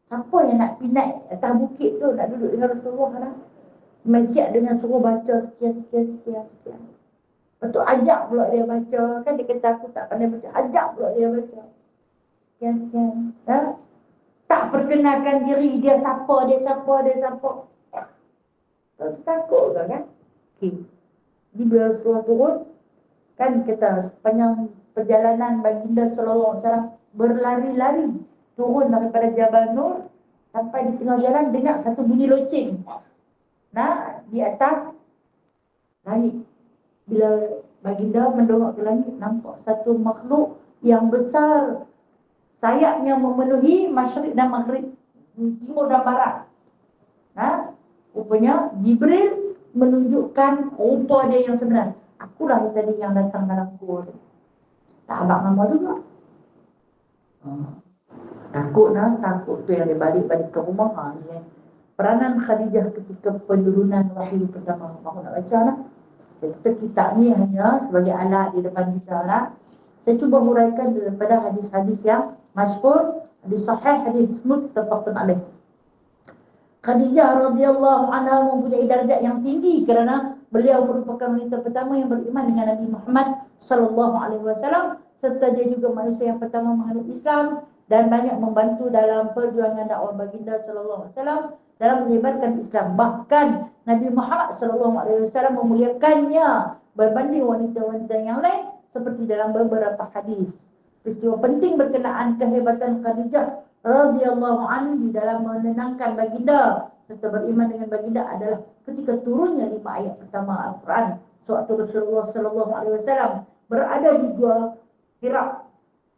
Siapa yang nak pindah atas bukit tu, nak duduk dengan Rasulullah lah. Masjid dengan suruh baca sekian. Lepas tu ajak pula dia baca. Kan dia kata aku tak pandai baca. Ajak pula dia baca. Sekian. Tak perkenalkan diri. Dia siapa. Terus takut kan? Okay. Jadi bila Rasulullah turun, kan kata sepanjang perjalanan baginda sallallahu alaihi wasallam berlari-lari turun daripada Jabal Nur sampai di tengah jalan dengar satu bunyi loceng. Di atas langit. Bila baginda mendongak ke langit, nampak satu makhluk yang besar, sayapnya memenuhi masyriq dan maghrib, timur dan barat. Rupanya Jibril menunjukkan rupa dia yang sebenar. Akulah tadi yang datang dalam gua tu. Tak abang nama juga. Takut tu yang dia balik ke rumah. Peranan Khadijah ketika penurunan wahyu pertama. Aku nak baca lah. Saya kata kitab ni hanya sebagai alat di depan kita lah. Saya cuba huraikan daripada hadis-hadis yang masyhur, hadis sahih, hadis muttafaqun alaih. Khadijah radhiyallahu anha mempunyai darjat yang tinggi kerana beliau merupakan wanita pertama yang beriman dengan Nabi Muhammad sallallahu alaihi wasallam, serta dia juga manusia yang pertama menganut Islam dan banyak membantu dalam perjuangan dakwah baginda sallallahu alaihi wasallam dalam menyebarkan Islam. Bahkan Nabi Muhammad sallallahu alaihi wasallam memuliakannya berbanding wanita-wanita yang lain seperti dalam beberapa hadis. Peristiwa penting berkenaan kehebatan Khadijah radhiyallahu anha di dalam menenangkan baginda serta beriman dengan baginda adalah ketika turunnya 5 ayat pertama Al-Quran sewaktu Rasulullah sallallahu alaihi wasallam berada di Gua Hira.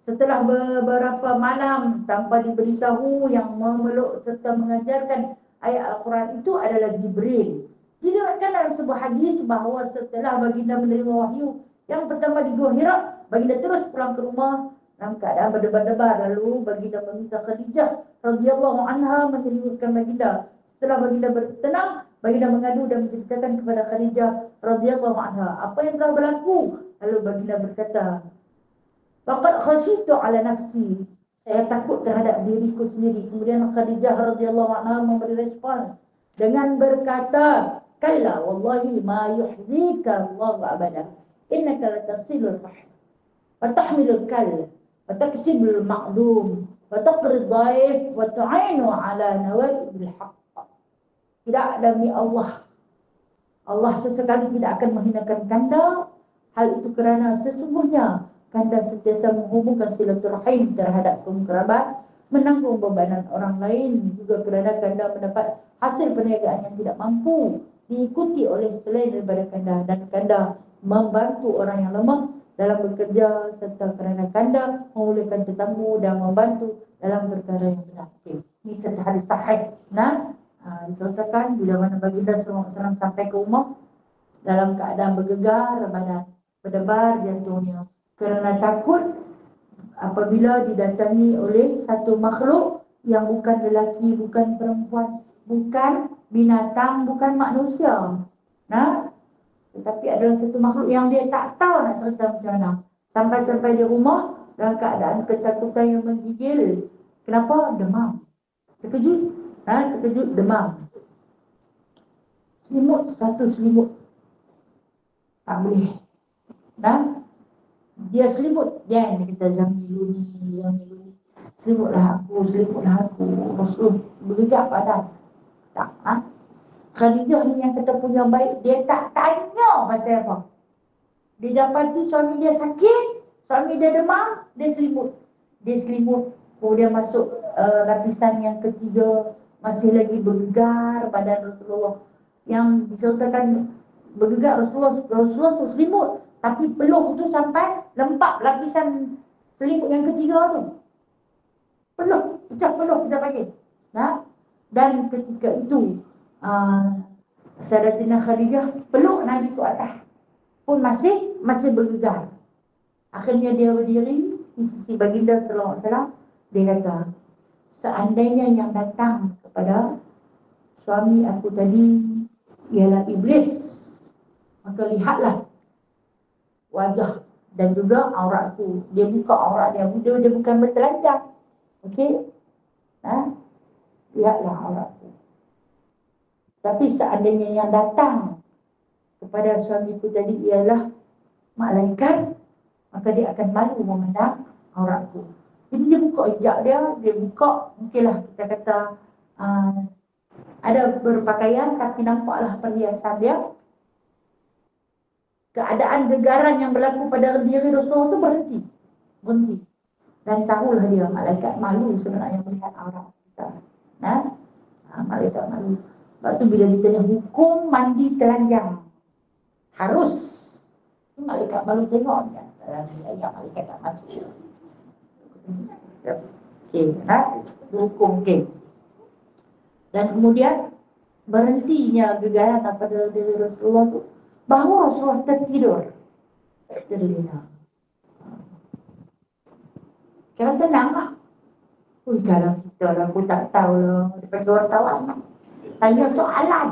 Setelah beberapa malam tanpa diberitahu, yang memeluk serta mengajarkan ayat Al-Quran itu adalah Jibril. Diriwayatkan dalam sebuah hadis bahawa setelah baginda menerima wahyu yang pertama di Gua Hira, baginda terus pulang ke rumah dalam keadaan berdebar-debar. Lalu baginda meminta Khadijah radhiyallahu anha menyembuhkan baginda. Setelah baginda bertenang, baginda mengadu dan menceritakan kepada Khadijah radhiyallahu anha apa yang telah berlaku. Lalu baginda berkata, "Faqad khasyitu ala nafsi." Saya takut terhadap diriku sendiri. Kemudian Khadijah radhiyallahu anha memberi respon, dengan berkata, kalla wallahi ma yuhzika Allah abada innaka latasilur rahim wa tahmilul kal wa taksibul ma'lum wa taqrid dhaif wa tu'inu ala nawaibil haqq. Tidak demi Allah, Allah sesekali tidak akan menghinakan kanda. Hal itu kerana sesungguhnya kanda sentiasa menghubungkan silaturahim terhadap kaum kerabat, menanggung bebanan orang lain, juga kerana kanda mendapat hasil perniagaan yang tidak mampu diikuti oleh selain daripada kanda, dan kanda membantu orang yang lemah dalam bekerja, serta kerana kanda memulihkan tetamu dan membantu dalam perkara yang benar. Okay. Ini satu hadis sahih. Diceritakan bila mana baginda SAW sampai ke rumah dalam keadaan bergegar badan, berdebar jantungnya kerana takut apabila didatangi oleh satu makhluk yang bukan lelaki, bukan perempuan, bukan binatang, bukan manusia. Tetapi adalah satu makhluk yang dia tak tahu nak cerita macam mana. Sampai di rumah dalam keadaan ketakutan yang menggigil. Kenapa? Demam. Terkejut, demam. Satu selimut tak boleh. Dia selimut, dia kata zamiluni. Selimutlah aku. Rasul bergerak badan. Tak. Khadijah ni yang kata punya baik, dia tak tanya pasal apa. Dia dapati suami dia sakit, suami dia demam, dia selimut. Kemudian masuk lapisan yang ketiga, masih lagi bergegar badan Rasulullah. Yang disertakan bergegar Rasulullah selimut, tapi peluh tu sampai lempap lapisan selimut yang ketiga tu. Pecah peluh kita panggil. Dan ketika itu Sayyidatina Khadijah peluk Nabi ke atas pun masih bergegar. Akhirnya dia berdiri di sisi baginda sallallahu alaihi wasallam. Dia kata, seandainya yang datang kepada suami aku tadi ialah iblis, maka lihatlah wajah dan juga auratku. Dia buka aurat dia bukan bertelanjang. Okey? Lihatlah auratku. Tapi seandainya yang datang kepada suamiku tadi ialah malaikat, maka dia akan malu memandang auratku. Jadi dia buka hijab dia buka, mungkinlah kita kata ada berpakaian tapi nampaklah perhiasan dia. Keadaan gegaran yang berlaku pada diri Rasulullah itu berhenti. Dan tahulah dia, malaikat malu sebenarnya melihat aurat kita. Malaikat malu. Sebab tu bila ditanya hukum mandi telanjang, harus. Malaikat malu tengok. Yang malaikat tak masuk. Okey, hukum okey. Dan kemudian berhentinya gegaran pada diri Rasulullah tu bahawa Rasulullah tertidur. Kalau tenang lah. Kalau kita lah, aku tak tahu lah. Daripada wartawan lah. Tanya soalan.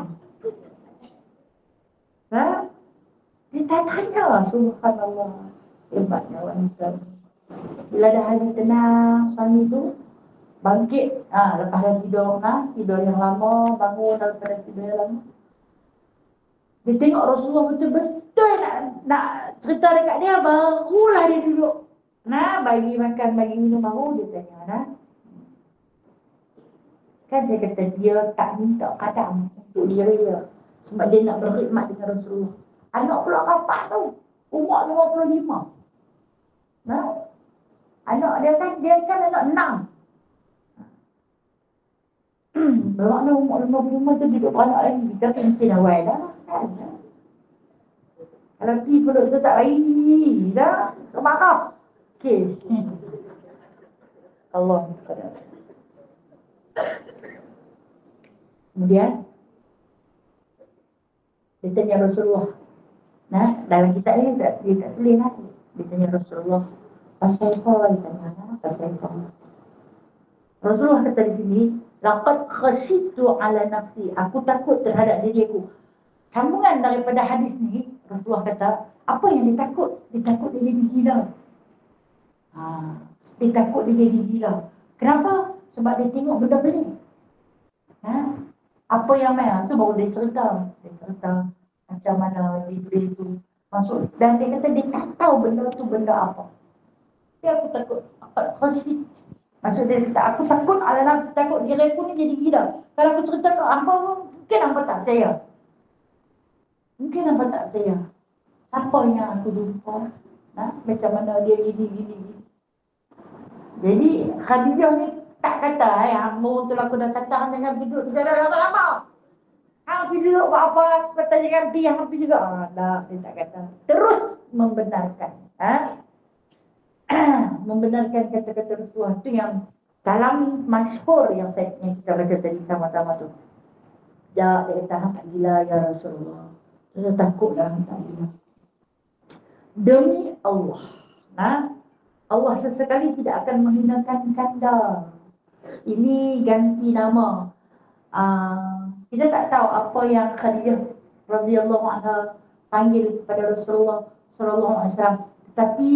Dia tanya, subhanallah. Hebatnya wanita. Bila dah hari tenang, suami tu bangkit. Lepas dah tidur yang lama, bangun daripada tidur yang lama. Dia tengok Rasulullah betul-betul nak cerita dekat dia, barulah dia duduk. Bagi makan, bagi minum, baru dia tanya. Kan saya kata dia tak minta kadang untuk diri dia, sebab dia nak berkhidmat dengan Rasulullah. Anak pula kapak tu, umur 55. Anak dia kan anak 6. Bermakna umur 55 tu duduk beranak lagi. Kita mungkin awal dah kan. Kalau pergi peluk tu tak baik dah. Rumah kau. Okey. Allah SWT. Kemudian dia tanya Rasulullah. Dalam kitab ni dia tak tulis lah. Dia tanya Rasulullah, pasal kau? Dia tanya, pasal kau? Rasulullah kata di sini, laqad khashitu ala nafsi. Aku takut terhadap diri aku. Sambungan daripada hadis ni, Rasulullah kata, apa yang dia takut? Dia takut dia jadi gila. Dia takut dia jadi gila. Kenapa? Sebab dia tengok benda pelik. Apa apa yang main tu baru dia cerita macam mana Jibril tu masuk, dan dia kata dia tak tahu benda tu benda apa. Dia aku takut khasyid. Maksud dia kata aku takut ala nafsi, takut diri aku ni jadi gila. Kalau aku cerita ke hangpa mungkin hangpa tak percaya. Mungkin hangpa tak percaya. Siapa yang aku jumpa? Macam mana dia gini. Jadi Khadijah ni tak kata hangpa tu aku dah kata dengan duduk di sana lama-lama. Hang pergi duduk buat apa? Aku kata jangan pergi, hang pergi juga. Tak, dia tak kata. Terus membenarkan. Membenarkan kata-kata Rasulullah tu yang dalam masyhur yang kita baca tadi sama-sama tu. Dia kata hang tak gila ya Rasulullah. Saya takut dah hang tak gila. Demi Allah. Allah sesekali tidak akan menghinakan kanda. Ini ganti nama. Kita tak tahu apa yang Khadijah radhiyallahu anha panggil kepada Rasulullah sallallahu alaihi wasallam. Tetapi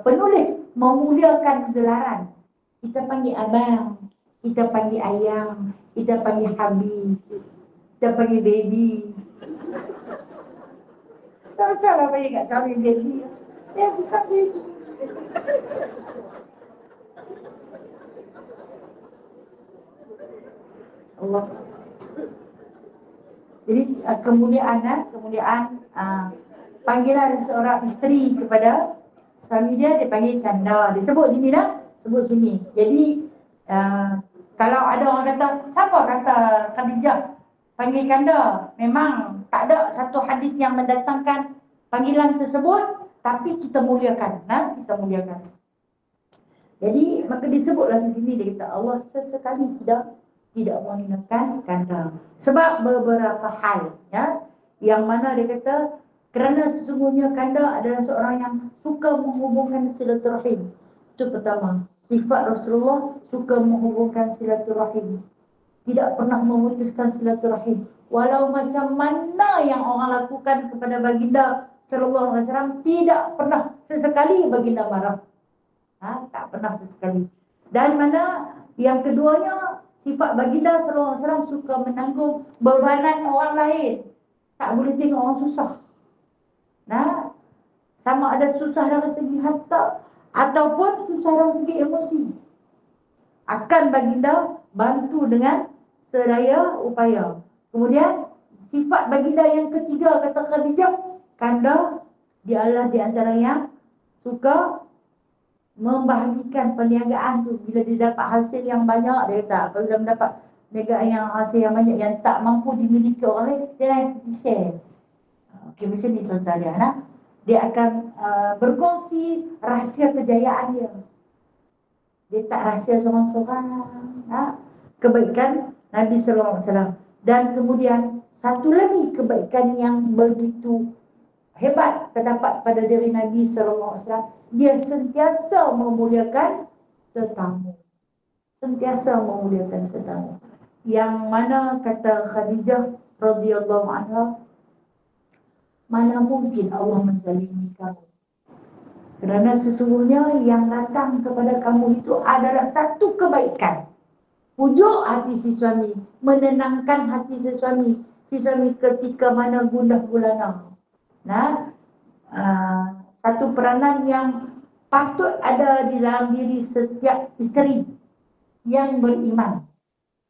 penulis memuliakan gelaran. Kita panggil abang, kita panggil ayang, kita panggil habib, kita panggil baby. Tak salah panggil kat suami baby. Bukan baby. Allah. Jadi kemuliaan panggilan seorang isteri kepada suami dia panggil kanda. Dia sebut sini dah, sebut sini. Jadi kalau ada orang kata, siapa kata Khadijah panggil kanda? Memang tak ada satu hadis yang mendatangkan panggilan tersebut, tapi kita muliakan, kita muliakan. Jadi maka disebutlah di sini, dia kata Allah sesekali tidak menghinakan kanda. Sebab beberapa hal yang mana dia kata kerana sesungguhnya kanda adalah seorang yang suka menghubungkan silaturahim. Itu pertama. Sifat Rasulullah suka menghubungkan silaturahim. Tidak pernah memutuskan silaturahim. Walau macam mana yang orang lakukan kepada baginda sallallahu alaihi wasallam, tidak pernah sesekali baginda marah. Tak pernah sesekali. Dan mana yang keduanya, sifat baginda sallallahu alaihi wasallam suka menanggung bebanan orang lain. Tak boleh tengok orang susah. Sama ada susah dari segi harta ataupun susah dari segi emosi, akan baginda bantu dengan sedaya upaya. Kemudian sifat baginda yang ketiga, kata Khadijah, kanda dia adalah di antara yang suka membahagikan perniagaan tu. Bila dia dapat hasil yang banyak, dia kata apabila mendapat perniagaan yang hasil yang banyak yang tak mampu dimiliki orang lain, dia nak share. Okey, macam ni contoh dia. Dia akan berkongsi rahsia kejayaan dia. Dia tak rahsia seorang-seorang. Kebaikan Nabi sallallahu alaihi wasallam. Dan kemudian satu lagi kebaikan yang begitu hebat terdapat pada diri Nabi sallallahu alaihi wasallam, dia sentiasa memuliakan tetamu. Sentiasa memuliakan tetamu. Yang mana kata Khadijah radhiyallahu anha, mana mungkin Allah menzalimi kamu? Kerana sesungguhnya yang datang kepada kamu itu adalah satu kebaikan. Pujuk hati si suami, menenangkan hati si suami ketika mana gundah gulana. Satu peranan yang patut ada di dalam diri setiap isteri yang beriman.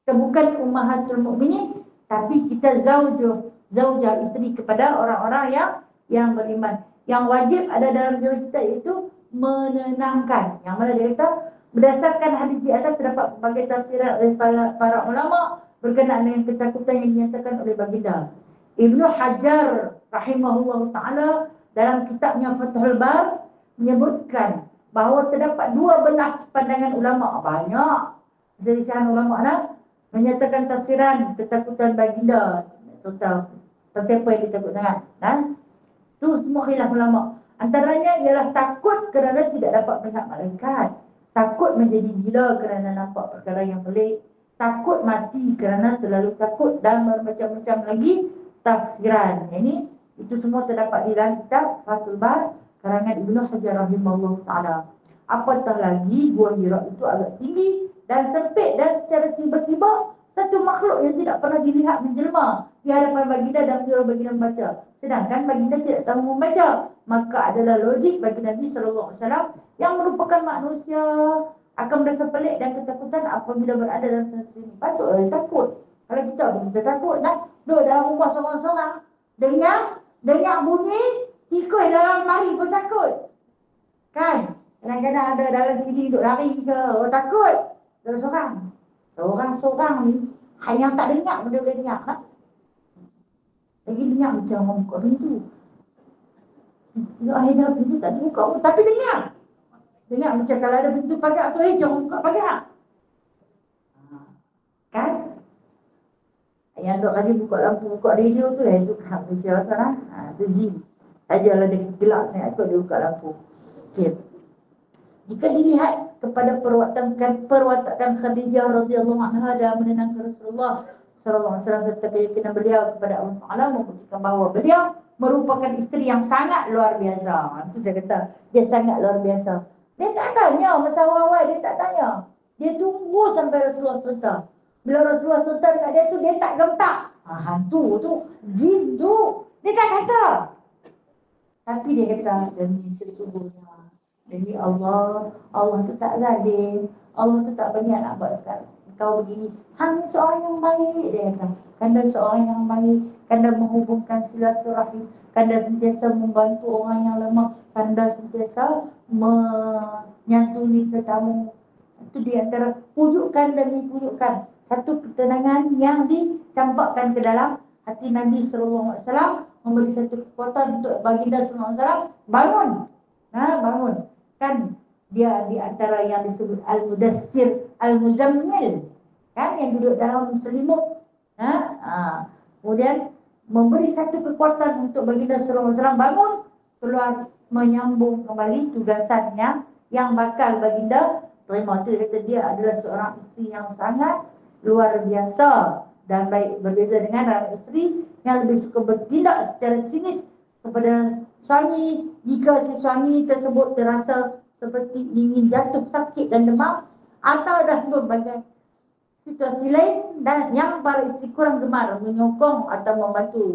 Kita bukan ummahatul mukminin, tapi kita zaujah isteri kepada orang-orang yang beriman. Yang wajib ada dalam diri kita itu menenangkan. Yang mana dia kata berdasarkan hadis di atas terdapat berbagai tafsiran oleh para ulama berkenaan dengan ketakutan yang dinyatakan oleh baginda. Ibnu Hajar rahimahullah ta'ala dalam kitabnya Fathul Bar menyebutkan bahawa terdapat 12 pandangan ulama. Banyak selisihan ulama menyatakan tafsiran ketakutan baginda. Contoh, siapa yang ditakut sangat? Itu semua khilaf ulama. Antaranya ialah takut kerana tidak dapat melihat malaikat, takut menjadi gila kerana nampak perkara yang pelik, takut mati kerana terlalu takut, dan bermacam-macam lagi tafsiran. Itu semua terdapat di dalam kitab Fathul Bar karangan Ibnu Hajar rahimahullah ta'ala. Apatah lagi Gua Hira itu agak tinggi dan sempit, dan secara tiba-tiba Satu makhluk yang tidak pernah dilihat menjelma di hadapan baginda dan menyuruh baginda membaca. Sedangkan baginda tidak tahu membaca. Maka adalah logik bagi Nabi SAW yang merupakan manusia akan merasa pelik dan ketakutan apabila berada dalam situasi ini. Patutlah dia takut. Kalau kita takut nak duduk dalam rumah seorang-seorang, dengar bunyi tikus dalam lari pun takut. Kan? Kadang-kadang ada dalam sini duduk lari ke, takut. Dalam seorang. Seorang-seorang ni yang tak dengar pun dia boleh dengar tak? Lagi dengar macam orang buka pintu. Tengok akhirnya pintu tak dibuka pun, tapi dengar. Dengar macam kalau ada pintu pagar tu, jangan buka pagar. Kan? Yang duk tadi buka lampu, buka radio tu, itu kan Malaysia lah. Itu jin. Ajalah dia gelap sangat kot dia buka lampu. Okay. Jika dilihat kepada perwatakan Khadijah radhiyallahu anha dan menenangkan Rasulullah sallallahu alaihi wasallam serta keyakinan beliau kepada Allah Taala membuktikan bahawa beliau merupakan isteri yang sangat luar biasa. Itu saya kata, dia sangat luar biasa. Dia tak tanya masa awal-awal, dia tak tanya. Dia tunggu sampai Rasulullah cerita. Bila Rasulullah cerita dekat dia tu, dia tak gemtak. Hantu tu, jin tu, dia tak kata. Tapi dia kata, demi sesungguhnya, demi Allah tu tak zalim. Allah tu tak banyak nak buat dekat kau begini. Hanya seorang yang baik, dia kata. Kanda seorang yang baik, kanda menghubungkan silaturahim, kanda sentiasa membantu orang yang lemah, kanda sentiasa menyantuni tetamu. Itu di antara pujukan demi pujukan. Satu ketenangan yang dicampakkan ke dalam hati Nabi SAW, memberi satu kekuatan untuk baginda SAW bangun. Bangun. Kan dia di antara yang disebut Al-Mudassir, Al-Muzammil. Kan yang duduk dalam selimut. Kemudian memberi satu kekuatan untuk baginda SAW bangun, keluar menyambung kembali tugasannya yang bakal baginda terima. Itu kata dia adalah seorang isteri yang sangat luar biasa dan baik, berbeza dengan orang isteri yang lebih suka bertindak secara sinis kepada suami. Jika si suami tersebut terasa seperti ingin jatuh sakit dan demam atau dalam berbagai situasi lain dan yang para isteri kurang gemar menyokong atau membantu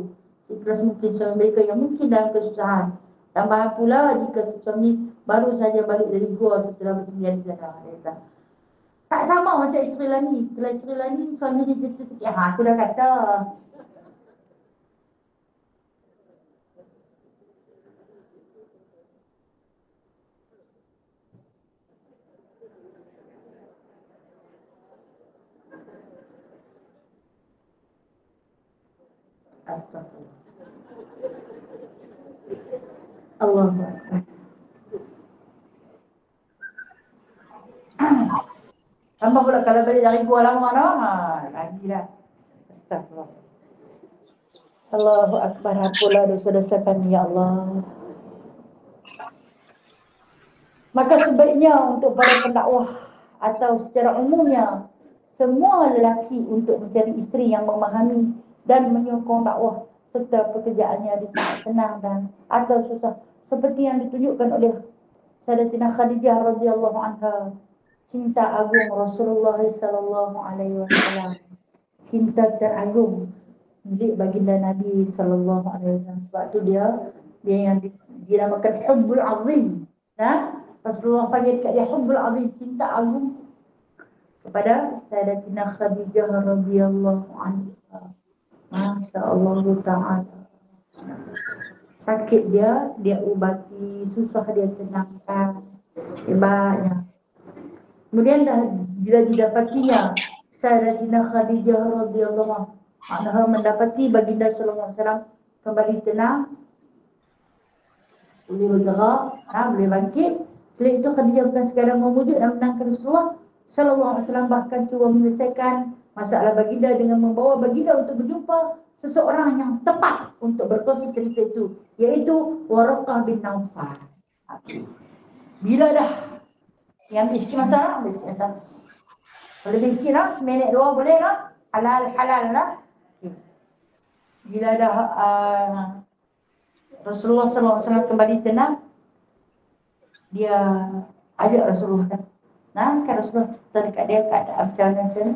seikhlas mungkin suami mereka yang mungkin dalam kesusahan. Tambahan pula jika si suami baru saja balik dari gua setelah bersendirian di sana. Tak sama macam isteri lain. Kalau isteri lain suami dia jatuh sakit, aku dah kata. Astagfirullah. Allahu Akbar. Tambah pula kalau balik dari gua lama lagi dah. Astagfirullah. Allahu Akbar. Apalah dosa-dosa kami ya Allah. Maka sebaiknya untuk para pendakwah atau secara umumnya semua lelaki untuk mencari isteri yang memahami dan menyokong dakwah serta pekerjaannya sangat senang dan atau susah, seperti yang ditunjukkan oleh Sayyidatina Khadijah radhiyallahu anha, cinta agung Rasulullah sallallahu alaihi wasallam, cinta teragung milik baginda Nabi sallallahu alaihi wasallam. Sebab tu dia yang dinamakan hubbul azim. Rasulullah panggil dekat dia hubbul azim, cinta agung kepada Sayyidatina Khadijah radhiyallahu anha. Masya-Allah ta'ala. Sakit dia ubati, susah dia tenangkan. Hebatnya. Kemudian bila didapatinya Sayyidatina Khadijah radhiyallahu anha mendapati baginda sallallahu alaihi wasallam kembali tenang, boleh bergerak, boleh bangkit. Selain itu Khadijah bukan sekadar memujuk dan menenangkan Rasulullah sallallahu alaihi wasallam, bahkan cuba menyelesaikan masalah baginda dengan membawa baginda untuk berjumpa seseorang yang tepat untuk berkongsi cerita itu, iaitu Waraqah bin Naufal. Bila dah yang miskin masalah, Kalau miskin lah, seminit dua boleh lah, halal lah. Bila dah Rasulullah SAW kembali tenang, dia ajak Rasulullah kan Rasulullah cerita dekat dia keadaan macam mana.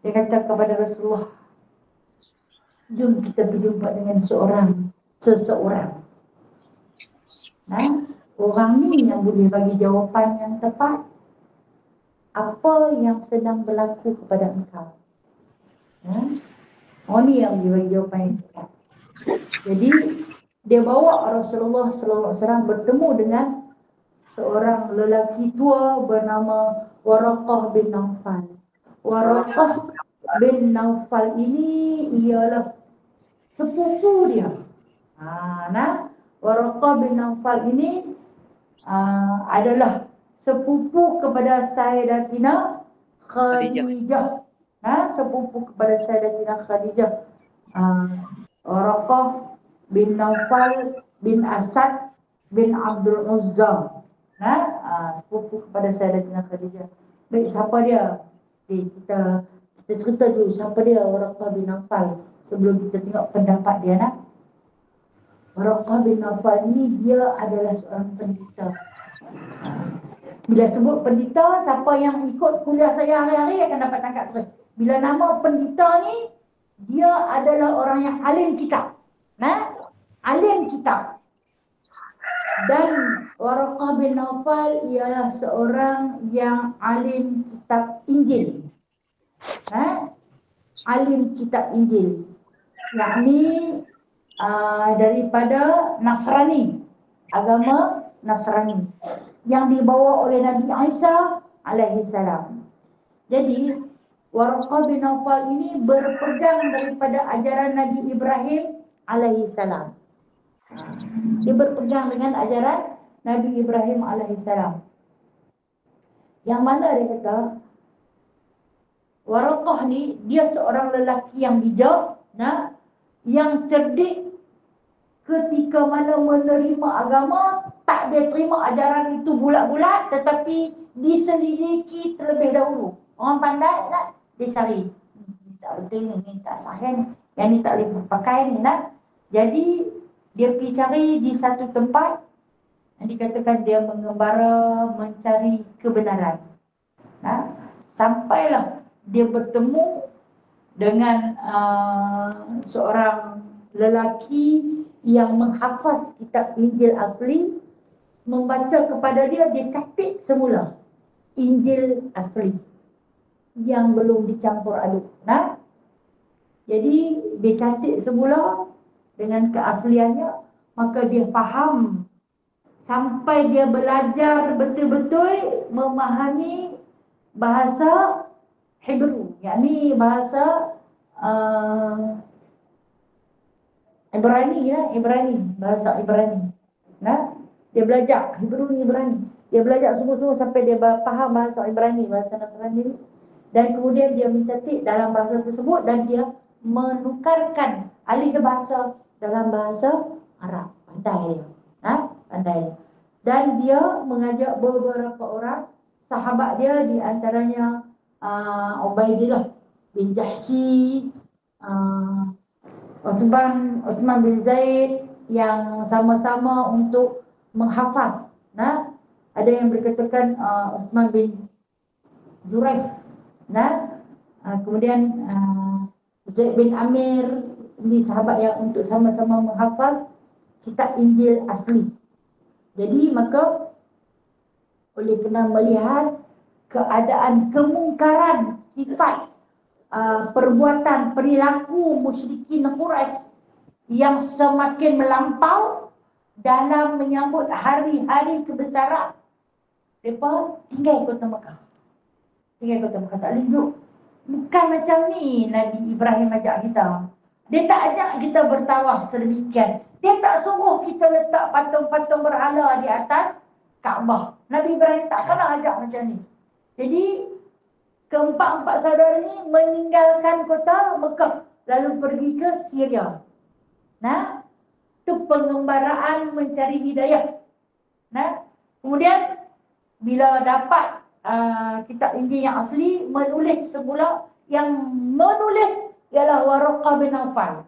Dia kata kepada Rasulullah, jom kita berjumpa dengan seseorang. Orang ni yang boleh bagi jawapan yang tepat. Apa yang sedang berlaku kepada engkau? Orang ni yang boleh bagi jawapan yang tepat. Jadi dia bawa Rasulullah SAW bertemu dengan seorang lelaki tua bernama Waraqah bin Naufal. Waraqah bin Naufal ini ialah sepupu dia. Waraqah bin Naufal ini adalah sepupu kepada Sayyidatina Khadijah. Sepupu kepada Sayyidatina Khadijah. Waraqah bin Naufal bin Asad bin Abdul Uzza. Sepupu kepada Sayyidatina Khadijah. Baik, siapa dia? Kita cerita dulu siapa dia Waraqah bin Naufal sebelum kita tengok pendapat dia. Waraqah bin Naufal ni dia adalah seorang pendeta. Bila sebut pendeta, siapa yang ikut kuliah saya hari-hari akan dapat tangkap terus. Bila nama pendeta ni, dia adalah orang yang alim kitab. Alim kitab. Dan Waraqah bin Naufal ialah seorang yang alim kitab Injil. Alim kitab Injil. Yakni daripada Nasrani, agama Nasrani yang dibawa oleh Nabi Isa alaihi salam. Jadi Waraqah bin Naufal ini berpegang daripada ajaran Nabi Ibrahim alaihi salam. Dia berpegang dengan ajaran Nabi Ibrahim alaihi salam. Yang mana dia kata Waraqah ni dia seorang lelaki yang bijak, yang cerdik. Ketika mana menerima agama, tak dia terima ajaran itu bulat-bulat, tetapi diselidiki terlebih dahulu. Orang pandai dia cari, ni tak betul ni tak sahih, yang ni tak boleh pakai ni. Jadi dia pergi cari di satu tempat yang dikatakan dia mengembara mencari kebenaran. Sampailah dia bertemu dengan seorang lelaki yang menghafaz kitab Injil asli, membaca kepada dia catat semula Injil asli yang belum dicampur aduk. Jadi dia catat semula dengan keasliannya, maka dia faham sampai dia belajar betul-betul memahami bahasa Hebrew, yakni bahasa Ibrani, bahasa Ibrani. Dia belajar Hebrew ni Ibrani. Dia belajar sungguh-sungguh sampai dia faham bahasa Ibrani, bahasa Nasrani ni. Dan kemudian dia mencatat dalam bahasa tersebut dan dia menukarkan alih bahasa dalam bahasa Arab. Pandai dia. Pandai. Dan dia mengajak beberapa orang sahabat dia, di antaranya Ubaidillah bin Jahsy, Uthman bin Zaid, yang sama-sama untuk menghafaz. Ada yang berkatakan Uthman bin Jurais. Kemudian Zaid bin Amir, ini sahabat yang untuk sama-sama menghafaz kitab Injil asli. Jadi maka oleh kena melihat keadaan kemungkaran sifat perbuatan perilaku musyrikin Quraisy yang semakin melampau dalam menyambut hari-hari kebesaran, mereka tinggal kota Mekah. Tak boleh duduk. Bukan macam ni Nabi Ibrahim ajak kita. Dia tak ajak kita bertawaf sedemikian. Dia tak suruh kita letak patung-patung berhala di atas Kaabah. Nabi Ibrahim tak pernah ajak macam ni. Jadi keempat-empat saudara ni meninggalkan kota Mekah lalu pergi ke Syria. Itu pengembaraan mencari hidayah. Kemudian bila dapat kitab Injil yang asli, menulis semula, yang menulis ialah Waraqah bin Naufal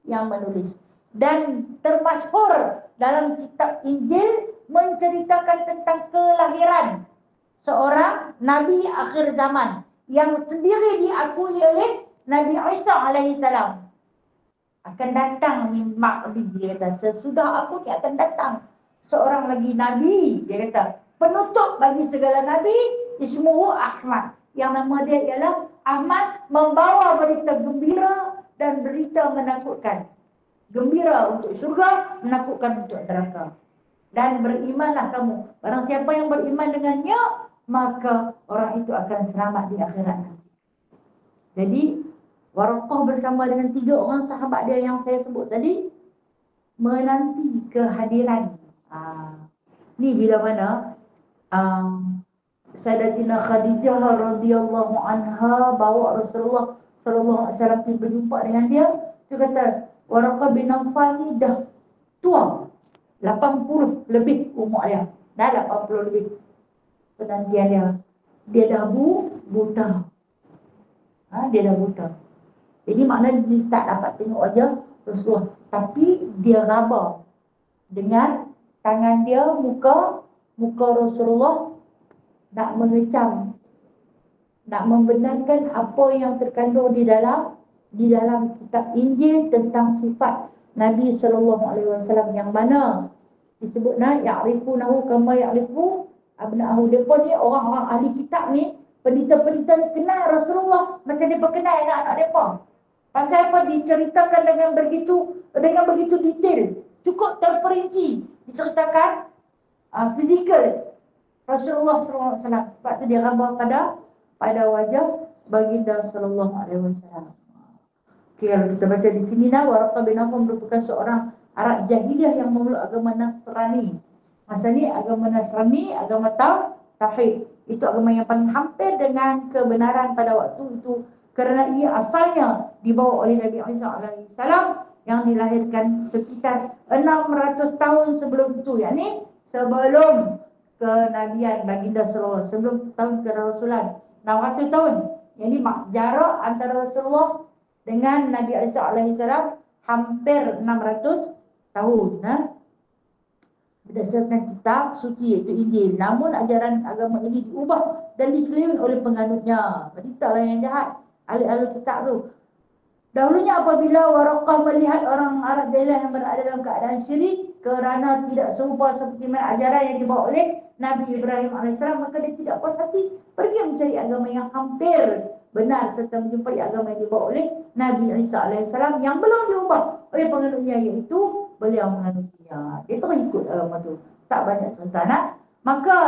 yang menulis. Dan termasyhur dalam kitab Injil menceritakan tentang kelahiran seorang Nabi akhir zaman yang sendiri diakui oleh Nabi Isa alaihi salam. Akan datang min Mahdi, dia kata, sesudah aku ni akan datang seorang lagi Nabi, dia kata, penutup bagi segala Nabi, ismuhu Ahmad, yang nama dia ialah Ahmad, membawa berita gembira dan berita menakutkan. Gembira untuk syurga, menakutkan untuk neraka. Dan berimanlah kamu, barang siapa yang beriman dengannya, maka orang itu akan selamat di akhirat nanti. Jadi Waraqah bersama dengan 3 orang sahabat dia yang saya sebut tadi menanti kehadiran. Ni bila mana Sayyidatina Khadijah radhiyallahu anha bawa Rasulullah sallallahu alaihi wasallam pergi berjumpa dengan dia. Dia kata Waraqah bin Nawfal ni dah tua, 80 lebih umur dia. Dah 80 lebih penantian dia. Dia dah buta. Dia dah buta. Jadi maknanya dia tak dapat tengok wajah Rasulullah, tapi dia raba dengan tangan dia muka Rasulullah, nak mengecam, nak membenarkan apa yang terkandung di dalam kitab Injil tentang sifat Nabi sallallahu alaihi wasallam, yang mana disebutnya ya'rifunahu kama ya'rifu abna'ahu. Depa ni orang-orang ahli kitab ni, pendeta-pendeta ni kenal Rasulullah macam depa kenal anak-anak depa. Pasal apa? Diceritakan dengan begitu detail, cukup terperinci diceritakan fizikal Rasulullah sallallahu alaihi wasallam. Sebab tu dia gambar pada wajah baginda sallallahu alaihi wasallam. Okey, kalau kita baca di sini dah, Waraqah bin Nawfal merupakan seorang Arab jahiliyah yang memeluk agama Nasrani. Masa ni agama Nasrani, agama tauhid, itu agama yang paling hampir dengan kebenaran pada waktu itu, kerana ia asalnya dibawa oleh Nabi Isa alaihi salam yang dilahirkan sekitar 600 tahun sebelum itu, yakni sebelum kenabian baginda sallallahu alaihi wasallam, sebelum tahun kerasulan 600 tahun. Jadi jarak antara Rasulullah dengan Nabi Isa alaihi salam hampir 600 tahun. Berdasarkan kitab suci iaitu Injil. Namun ajaran agama ini diubah dan diseleweng oleh penganutnya. Beritalah yang jahat, ahli-ahli kitab tu. Dahulunya apabila Waraqah melihat orang Arab jahiliyah yang berada dalam keadaan syirik kerana tidak serupa seperti mana ajaran yang dibawa oleh Nabi Ibrahim AS, maka dia tidak puas hati, pergi mencari agama yang hampir benar serta menjumpai agama yang dibawa oleh Nabi Isa AS yang belum diubah oleh penganutnya, iaitu beliau menganutinya. Dia terus ikut agama tu, tak banyak cerita nak. Maka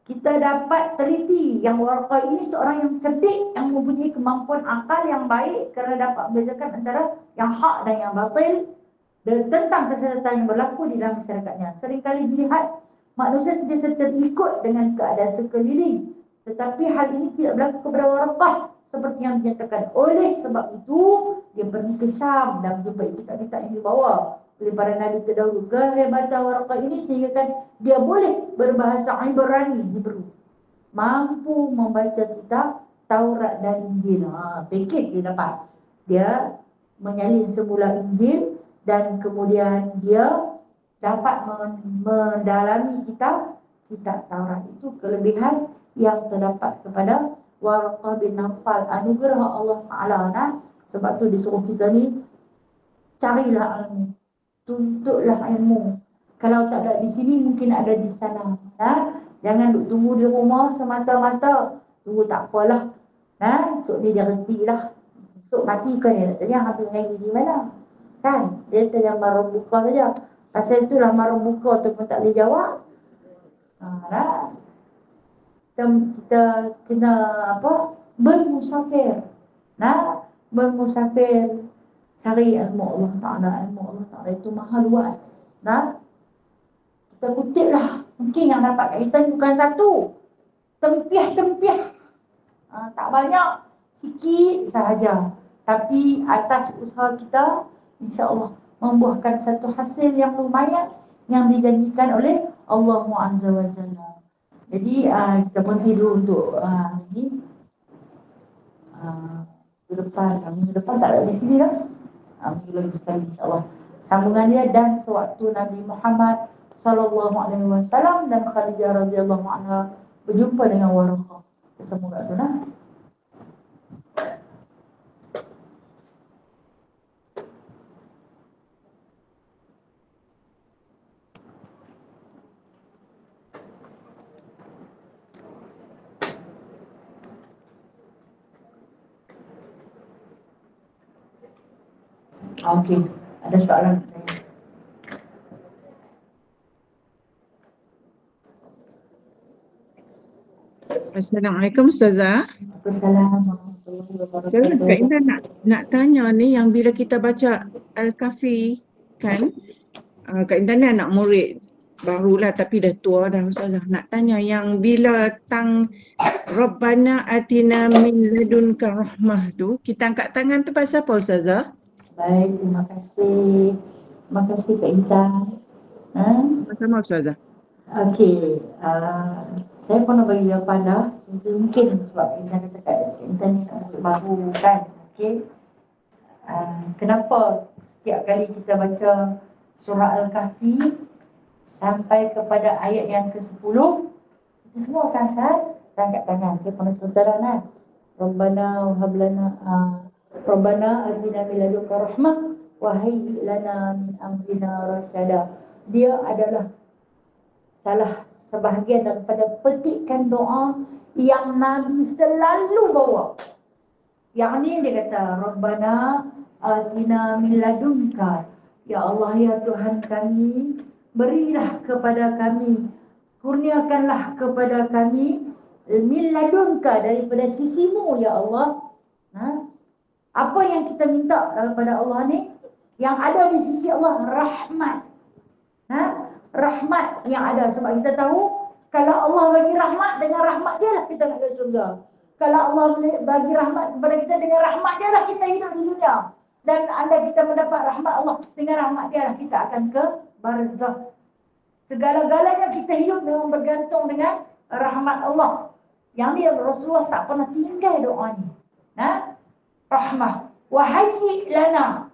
kita dapat teliti yang Waraqah ini seorang yang cerdik, yang mempunyai kemampuan akal yang baik kerana dapat membezakan antara yang hak dan yang batil, dan tentang kesesatan yang berlaku di dalam masyarakatnya. Seringkali dilihat manusia sentiasa terikut dengan keadaan sekeliling, tetapi hal ini tidak berlaku kepada Waraqah seperti yang dinyatakan. Oleh sebab itu dia pergi ke Syam dan menjumpai kitab-kitab yang dibawa oleh para nabi terdahulu. Kehebatan Waraqah ini sehingga kan dia boleh berbahasa Ibrani, Hebrew, mampu membaca kitab Taurat dan Injil. Pakej dia dapat. Dia menyalin semula Injil dan kemudian dia dapat mendalami kitab Taurat. Itu kelebihan yang terdapat kepada Waraqah bin Nawfal, anugerah Allah Ta'ala. Sebab tu disuruh kita ni carilah ilmu, tuntutlah ilmu. Kalau tak ada di sini, mungkin ada di sana. Jangan duk tunggu di rumah semata-mata. Tunggu tak apalah. Esok ni dia retilah. Esok mati kan dia nak tanya habis ngaji di mana. Kan? Dia tanya marah buka saja. Pasal itulah marah buka tu pun tak boleh jawab. Kita kena bermusafir. Bermusafir. Cari ilmu Allah Ta'ala. Ilmu Allah Ta'ala itu maha luas. Kita kutip lah. Mungkin yang dapat kat kita bukan satu. Tempiah-tempiah. Tak banyak. Sikit sahaja. Tapi atas usaha kita, insya-Allah membuahkan satu hasil yang lumayan yang dijanjikan oleh Allah Azza wa Jalla. Jadi kita berhenti dulu untuk ini. Minggu depan tak ada di sini dah. Minggu lagi sekali insya-Allah. Sambungan dia dan sewaktu Nabi Muhammad sallallahu alaihi wasallam dan Khadijah radhiyallahu anha berjumpa dengan Waraqah. Ketemu kat tu Okey, ada soalan saya. Assalamualaikum Ustazah. Assalamualaikum Ustazah, Kak warahmatullahi Indah nak tanya ni, yang bila kita baca Al-Kahfi kan, Kak Indah ni anak murid barulah tapi dah tua dah Ustazah. Nak tanya yang bila tang Rabbana atina min ladunka rahmah tu, kita angkat tangan tu pasal apa Ustazah? Baik, terima kasih. Terima kasih Kak Intan. Sama-sama Ustazah. Okey, saya pernah bagi jawapan dah. Mungkin sebab Intan kata Kak Intan ni baru kan. Okey. Kenapa setiap kali kita baca surah Al-Kahfi sampai kepada ayat yang ke-10, kita semua akan angkat tangan. Saya pernah sementara kan. Rabbana wahablana Rabbana atina min ladunka rahmah wa hayyi lana min amrina rasyada. Dia adalah salah sebahagian daripada petikan doa yang Nabi selalu bawa. Yang ni dia kata Rabbana atina min ladunka, ya Allah ya Tuhan kami, berilah kepada kami, kurniakanlah kepada kami min ladunka, daripada sisimu ya Allah. Apa yang kita minta daripada Allah ni, yang ada di sisi Allah rahmat. Rahmat yang ada, sebab kita tahu kalau Allah bagi rahmat, dengan rahmat dia lah kita nak ke surga. Kalau Allah bagi rahmat kepada kita, dengan rahmat dia lah kita hidup di dunia. Dan anda kita mendapat rahmat Allah, dengan rahmat dia lah kita akan ke barzakh. Segala-galanya kita hidup memang bergantung dengan rahmat Allah. Yang ni Rasulullah tak pernah tinggal doa ni. Rahmah. Wahayyi lana.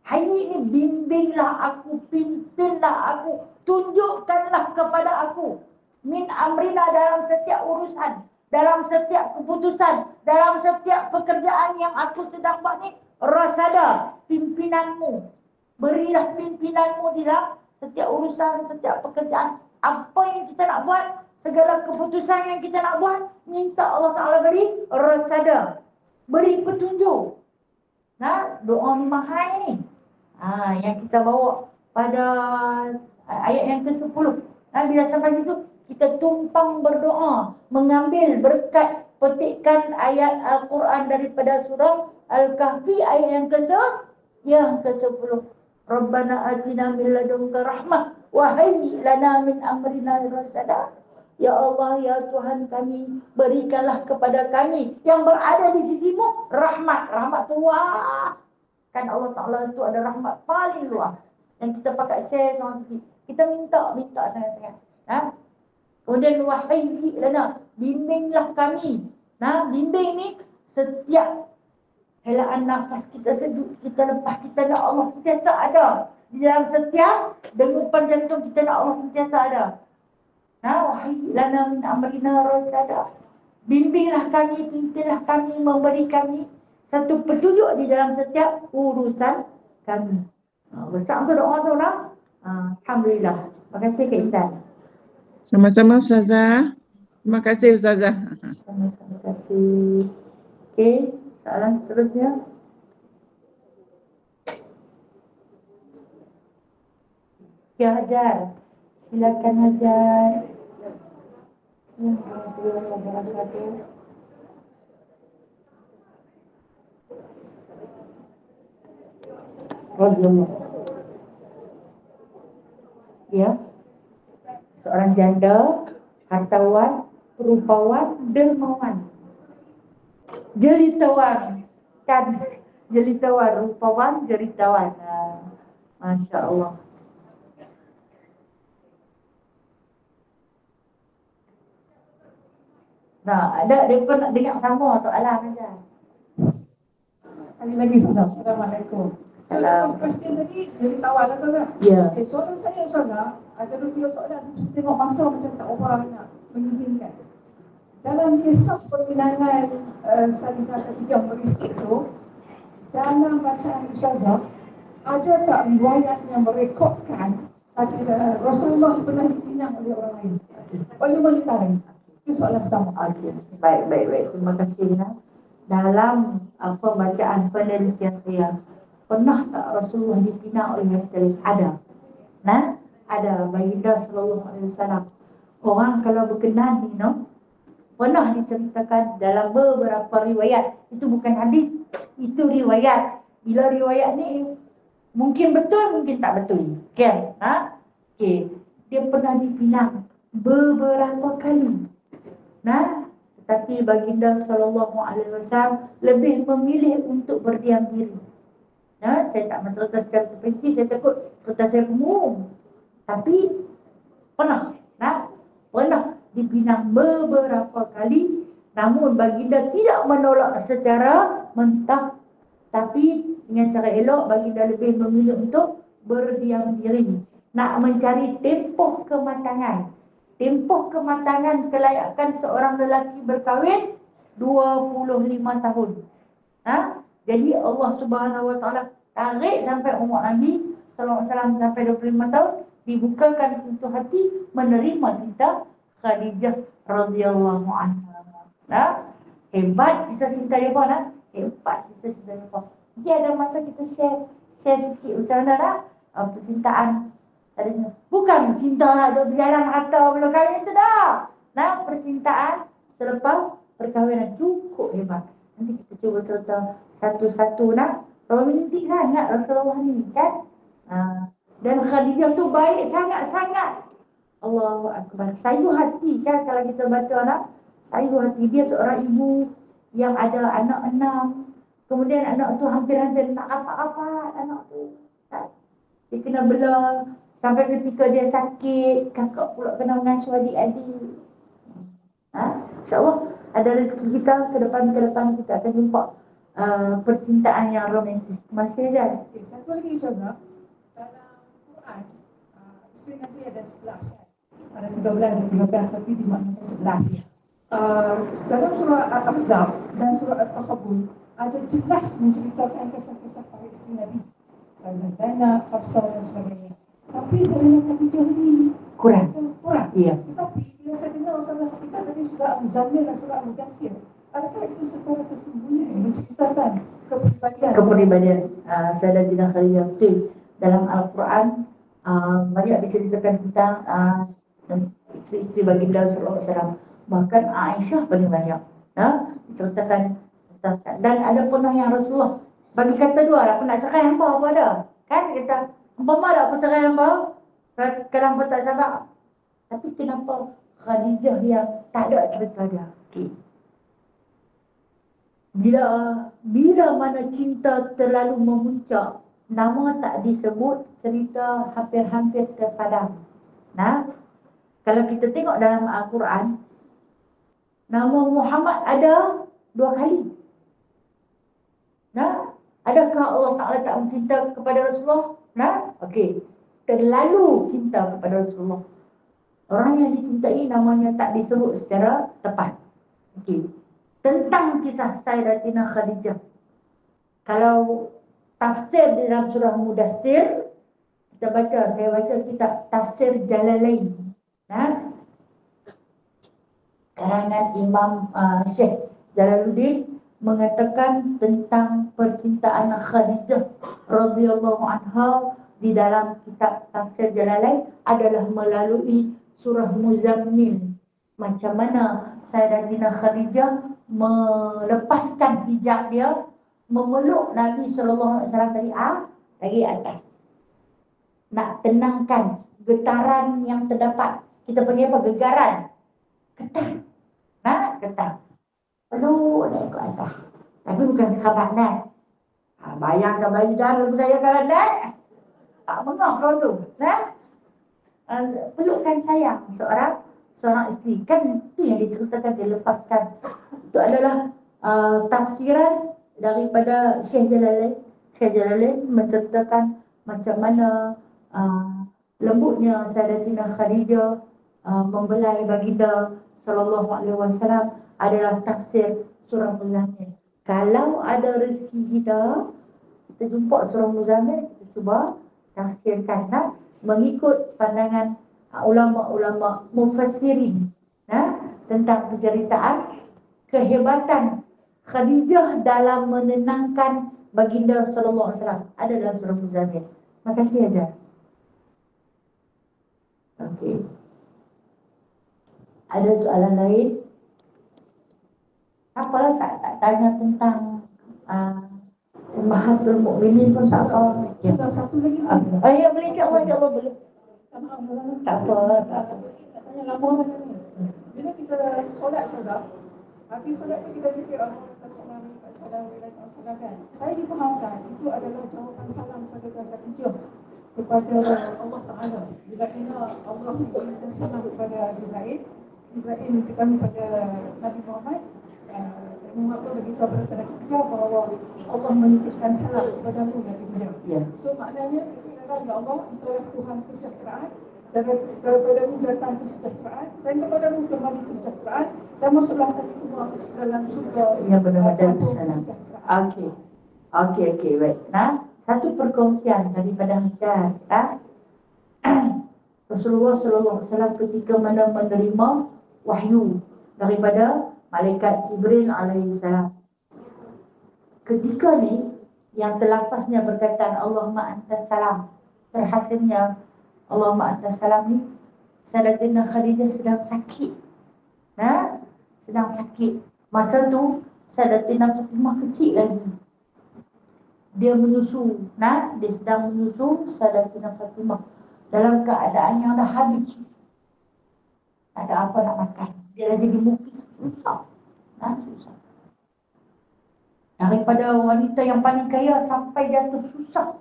Hayyi ni bimbinglah aku, pimpinlah aku, tunjukkanlah kepada aku. Min amrina, dalam setiap urusan, dalam setiap keputusan, dalam setiap pekerjaan yang aku sedang buat ni, rasada, pimpinanmu. Berilah pimpinanmu di dalam setiap urusan, setiap pekerjaan. Apa yang kita nak buat, segala keputusan yang kita nak buat, minta Allah Ta'ala beri rasada, beri petunjuk. Doa mahal ni. Yang kita bawa pada ayat yang ke-10. Bila sampai situ, kita tumpang berdoa, mengambil berkat petikan ayat Al-Quran daripada surah Al-Kahfi ayat yang ke-10. Rabbana atina min ladunka rahmah wa hayyi lana min amrina rasada. Ya Allah, ya Tuhan kami, berikanlah kepada kami yang berada di sisimu rahmat. Rahmat tu luas. Kan Allah Ta'ala itu ada rahmat paling luas. Yang kita pakai share sama sikit. Kita minta sangat-sangat. Kemudian wahayyi lana, bimbinglah kami. Bimbing ni setiap helaan nafas kita sejuk, kita lepas, kita nak Allah sentiasa ada. Di dalam setiap dengupan jantung kita nak Allah sentiasa ada. Wahayyi lana min amrina rasyada. Bimbinglah kami, pimpinlah kami, memberi kami satu petunjuk di dalam setiap urusan kami. Besar tu doa tu lah. Alhamdulillah. Terima kasih Kak Intan. Sama-sama Ustazah. Terima kasih Ustazah. Sama-sama, terima kasih. Okey, soalan seterusnya. Ya Hajar. Silakan Hajar. Assalamualaikum warahmatullahi wabarakatuh. Ya, seorang janda, hartawan, rupawan, dermawan, jelitawan, kan? Jelitawan, rupawan, jelitawan. Masya Allah. Ada mereka nak dengar sama soalan aja. Lagi Ustazah. Assalamualaikum. Salam. Question tadi jadi tawar lah Ustazah. Ya. Okay, soalan saya Ustazah, ada 2-3 soalan. Saya tengok masa macam tak ubah nak mengizinkan. Dalam kisah pertunangan Salidah Khadijah berisik tu, dalam bacaan Ustazah, ada tak riwayat yang merekodkan Rasulullah pernah dipinang oleh orang lain, oleh wanita lain? Itu soalan pertama. Baik. Terima kasih. Dalam pembacaan penelitian saya, Pernah tak Rasulullah dipinang oleh Yatil? Ada. Nah, ada baginda sallallahu alaihi wasallam. Orang kalau berkenan ni, no, pernah diceritakan dalam beberapa riwayat. Itu bukan hadis, itu riwayat. Bila riwayat ni mungkin betul, mungkin tak betul. Kan? Okey. Dia pernah dipinang beberapa kali. Nah, tetapi baginda sallallahu alaihi wasallam lebih memilih untuk berdiam diri. Nah, saya tak mencerita secara terperinci, saya takut cerita saya umum. Tapi pernah dipinang beberapa kali, namun baginda tidak menolak secara mentah, tapi dengan cara elok baginda lebih memilih untuk berdiam diri, nak mencari tempoh kematangan. Tempoh kematangan kelayakan seorang lelaki berkahwin 25 tahun. Jadi Allah Subhanahu Wa Taala tarik sampai umur Nabi sallallahu alaihi wasallam sampai 25 tahun, dibukakan pintu hati menerima cinta Khadijah radhiyallahu anha. Hebat kisah cinta dia pun. Hebat kisah cinta dia pun. Nanti ada masa kita share sikit macam mana percintaan. Bukan cinta ada berjalan harta belum kahwin tu dah. Percintaan selepas perkahwinan cukup hebat. Nanti kita cuba cerita satu-satu romantik sangat Rasulullah ni kan. Dan Khadijah tu baik sangat-sangat. Allahu Akbar. Sayu hati kan kalau kita baca sayu hati. Dia seorang ibu yang ada anak 6. Kemudian anak tu hampir-hampir nak rapat-rapat anak tu. Dia kena bela. Sampai ketika dia sakit, kakak pula kena mengasuh adik-adik. InsyaAllah ada rezeki kita ke depan kita akan jumpa percintaan yang romantis. Masih aja. Okay, satu lagi Ustazah. Dalam Quran, isteri Nabi ada 11 kan? Ada 13 dan 13 tapi dimaknanya 11. Dalam surah Al-Ahzab dan surah Al-Takabur ada jelas menceritakan kisah-kisah para isteri Nabi. Zainab, Hafsah dan sebagainya. Tapi Zainab Khadijah ni Kurang. Iya. Tetapi bila saya dengar Ustazah cerita tadi surah Al-Muzammil dan surah Al-Mudassir, adakah itu secara tersembunyi menceritakan kepribadian Sayyidatina Khadijah? Betul. Dalam Al-Quran banyak diceritakan tentang isteri-isteri baginda sallallahu alaihi wasallam. Bahkan Aisyah paling banyak diceritakan tentang. Dan ada pernah yang Rasulullah bagi kata dua lah, aku nak cerai hamba apa ada. Kan kata, umpama ada aku cerai hamba, kalau hamba tak sabar. Tapi kenapa Khadijah yang tak ada cerita dia? Okay. Bila mana cinta terlalu memuncak, nama tak disebut, cerita hampir-hampir terpadam. Kalau kita tengok dalam Al-Quran, nama Muhammad ada 2 kali. Adakah Allah Ta'ala tak mencinta kepada Rasulullah? Okey. Terlalu cinta kepada Rasulullah. Orang yang dicintai namanya tak disebut secara tepat. Okey. Tentang kisah Sayyidatina Khadijah. Kalau tafsir di dalam surah Mudassir, saya baca kitab Tafsir Jalalain. Karangan Imam Syekh Jalaluddin mengatakan tentang percintaan Khadijah radhiyallahu anha di dalam kitab Tafsir Jalalain adalah melalui surah Muzammil. Macam mana Sayyidatina Khadijah melepaskan hijab dia, memeluk Nabi sallallahu alaihi wasallam dari atas. Nak tenangkan getaran yang terdapat. Kita panggil apa? Gegaran. Ketan. Ketan. Peluk naik ke atas. Tapi bukan kerabat. Bayangkan bayi dalam saya kalau naik. Tak mengah kalau tu. Pelukkan sayang seorang isteri. Kan itu yang diceritakan, dilepaskan. Itu adalah tafsiran daripada Syekh Jalalain. Syekh Jalalain menceritakan macam mana lembutnya Sayyidatina Khadijah membelai baginda sallallahu alaihi wasallam adalah tafsir surah Muzammil. Kalau ada rezeki kita jumpa surah Muzammil, kita cuba tafsirkan mengikut pandangan ulama-ulama mufassirin tentang penceritaan kehebatan Khadijah dalam menenangkan baginda sallallahu alaihi wasallam. Ada dalam surah Muzammil. Makasih aja. Okey. Ada soalan lain? Apalah tak tanya tentang Ummahatul Mukminin pun tak apa. Ya. Sudah satu lagi. Ya boleh, insya-Allah boleh. Tak apa. Nak tanya lama macam ni. Bila kita solat sudah, habis solat tu kita zikir Assalamualaikum kan. Saya difahamkan itu adalah jawapan salam pada Khadijah kepada Allah Taala. Bila kena Allah memberikan salam kepada Ibrahim kami pada Nabi Muhammad. Mengapa begitu kepada Khadijah bahawa Allah menitipkan salam kepada Khadijah. Ya. So maknanya ya Allah, engkau Tuhan kesejahteraan, daripadamu datang kesejahteraan dan kepadamu kembali kesejahteraan dan masuklah kami semua ke dalam surga. Ya benar dan salam. Okey, baik. Nah, satu perkongsian daripada Hajar, Rasulullah sallallahu alaihi wasallam ketika menerima wahyu daripada malaikat Jibril alaihi salam. Ketika ni yang terlafaznya berkaitan Allahumma antas salam, terhasilnya Allahumma antas salam ni, Sayyidatina Khadijah sedang sakit. Sedang sakit. Masa tu Sayyidatina Fatimah kecil lagi. Dia menyusu. Dia sedang menyusu Sayyidatina Fatimah dalam keadaan yang dah habis susu. Tak ada apa nak makan. Dia dah jadi mufis. Susah. Susah. Daripada wanita yang paling kaya sampai jatuh susah.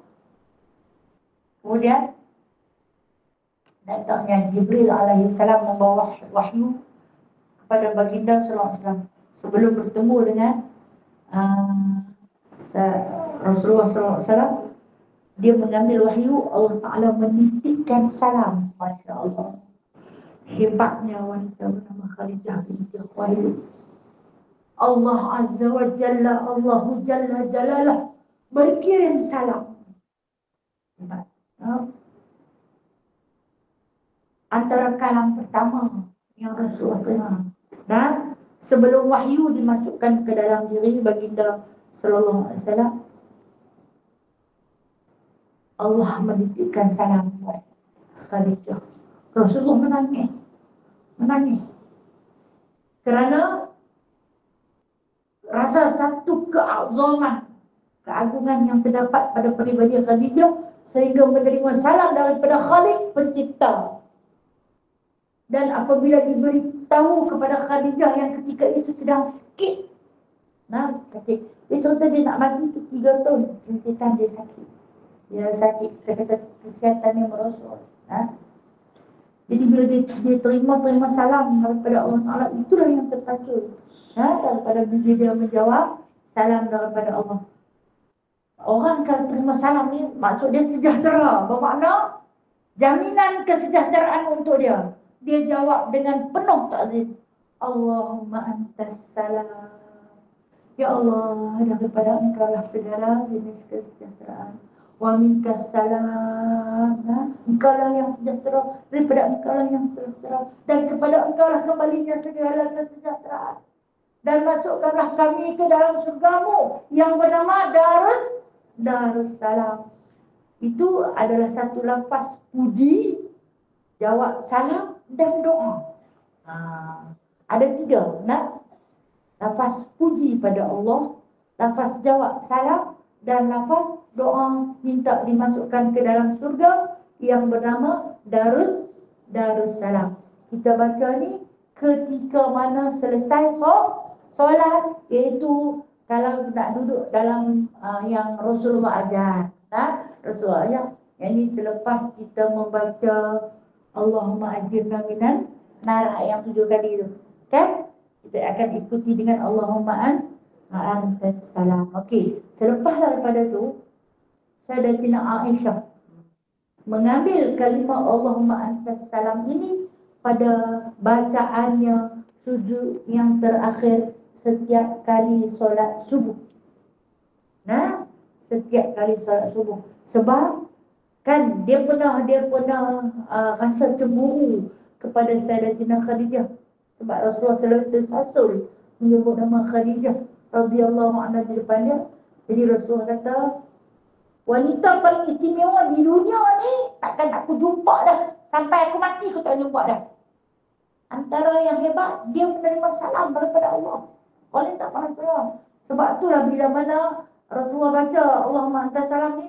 Kemudian datangnya Jibril alaihi salam membawa wahyu kepada baginda sallallahu alaihi wasallam. Sebelum bertemu dengan Rasulullah sallallahu alaihi wasallam, dia mengambil wahyu, Allah Taala menitipkan salam. Masya-Allah. Hebatnya wanita bernama Khadijah binti Khuwailid. Allah Azza wa Jalla, Allahu Jalla Jalalah berkirim salam. Hebat. Antara kalam pertama yang Rasulullah kenal. Dan sebelum wahyu dimasukkan ke dalam diri baginda sallallahu alaihi wasallam, Allah menitipkan salam buat Khadijah. Rasulullah menangis. Kerana rasa satu keagungan yang terdapat pada peribadi Khadijah sehingga menerima salam daripada Khalik pencipta. Dan apabila diberitahu kepada Khadijah yang ketika itu sedang sakit. Sakit. Dia cerita dia nak mati itu 3 tahun. Rintitan dia sakit. Dia sakit. Kita kata kesihatannya merosot. Jadi bila dia terima salam daripada Allah Ta'ala, itulah yang tertancul. Daripada bila dia menjawab salam daripada Allah. Orang kalau terima salam ni, maksud dia sejahtera. Bermakna jaminan kesejahteraan untuk dia. Dia jawab dengan penuh takzim. Allahumma antas salam. Ya Allah, daripada engkau lah segala jenis kesejahteraan. Wa minkas salam. Engkau lah yang sejahtera. Daripada engkau lah yang sejahtera. Dan kepada engkau lah kembalinya segala kesejahteraan. Dan masukkanlah kami ke dalam surgamu yang bernama Darussalam. Itu adalah satu lafaz puji, jawab salam dan doa. Ada 3. Lafaz puji pada Allah, lafaz jawab salam dan lafaz doa minta dimasukkan ke dalam surga yang bernama Darussalam. Kita baca ni ketika mana selesai solat, iaitu kalau nak duduk dalam yang Rasulullah ajar. Rasulullah ajar. Yang ini selepas kita membaca Allahumma ajirna minan nar yang 7 kali itu. Kan? Kita akan ikuti dengan Allahumma antas salam. Okey, selepas daripada tu Sayyidatina Aisyah mengambil kalimah Allahumma antas salam ini pada bacaannya sujud yang terakhir setiap kali solat subuh. Setiap kali solat subuh. Sebab kan dia pernah rasa cemburu kepada Sayyidatina Khadijah. Sebab Rasulullah selalu tersasul menyebut nama Khadijah radhiyallahu anha di depan dia. Jadi Rasulullah kata, wanita paling istimewa di dunia ni takkan aku jumpa dah. Sampai aku mati aku tak jumpa dah. Antara yang hebat, dia menerima salam daripada Allah. Orang tak pernah salam. Sebab itulah bila mana Rasulullah baca Allahumma anta salam ni,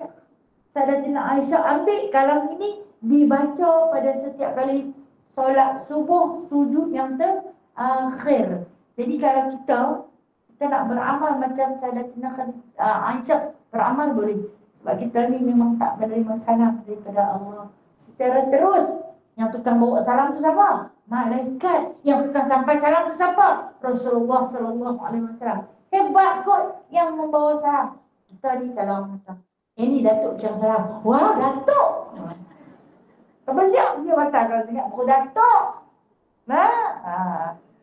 Sayyidatina Aisyah ambil kalam ini dibaca pada setiap kali solat subuh sujud yang terakhir. Jadi kalau kita nak beramal macam Sayyidatina Aisyah, beramal boleh. Sebab kita ni memang tak menerima salam daripada Allah secara terus. Yang tukang bawa salam tu siapa? Malaikat. Yang tukang sampai salam tu siapa? Rasulullah sallallahu alaihi wasallam. Hebat kot yang membawa salam. Kita ni kalau kata, ini Datuk kirim salam. Wah, Datuk. Kebeliak dia mata kalau tengok muka Datuk.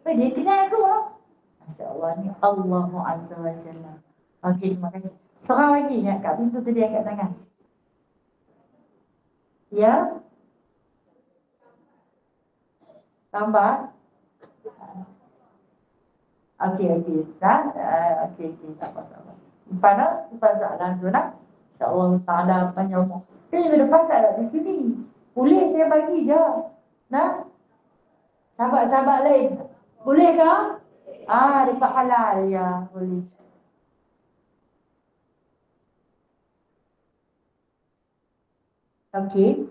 Dia kenal aku. Masya Allah, ni Allahu Azza wa Jalla. Okey, terima kasih. Seorang lagi yang kat pintu tadi angkat tangan. Ya? Tambah? Okey. Dah? Okey. Tak apa. Mana? Lepas soalan tu nak? InsyaAllah ta'ala panjang umur. Dia minggu depan tak ada di sini. Boleh saya bagi je. Nah? Sahabat-sahabat lain. Boleh ke? Dia halal ya. Boleh. Okey.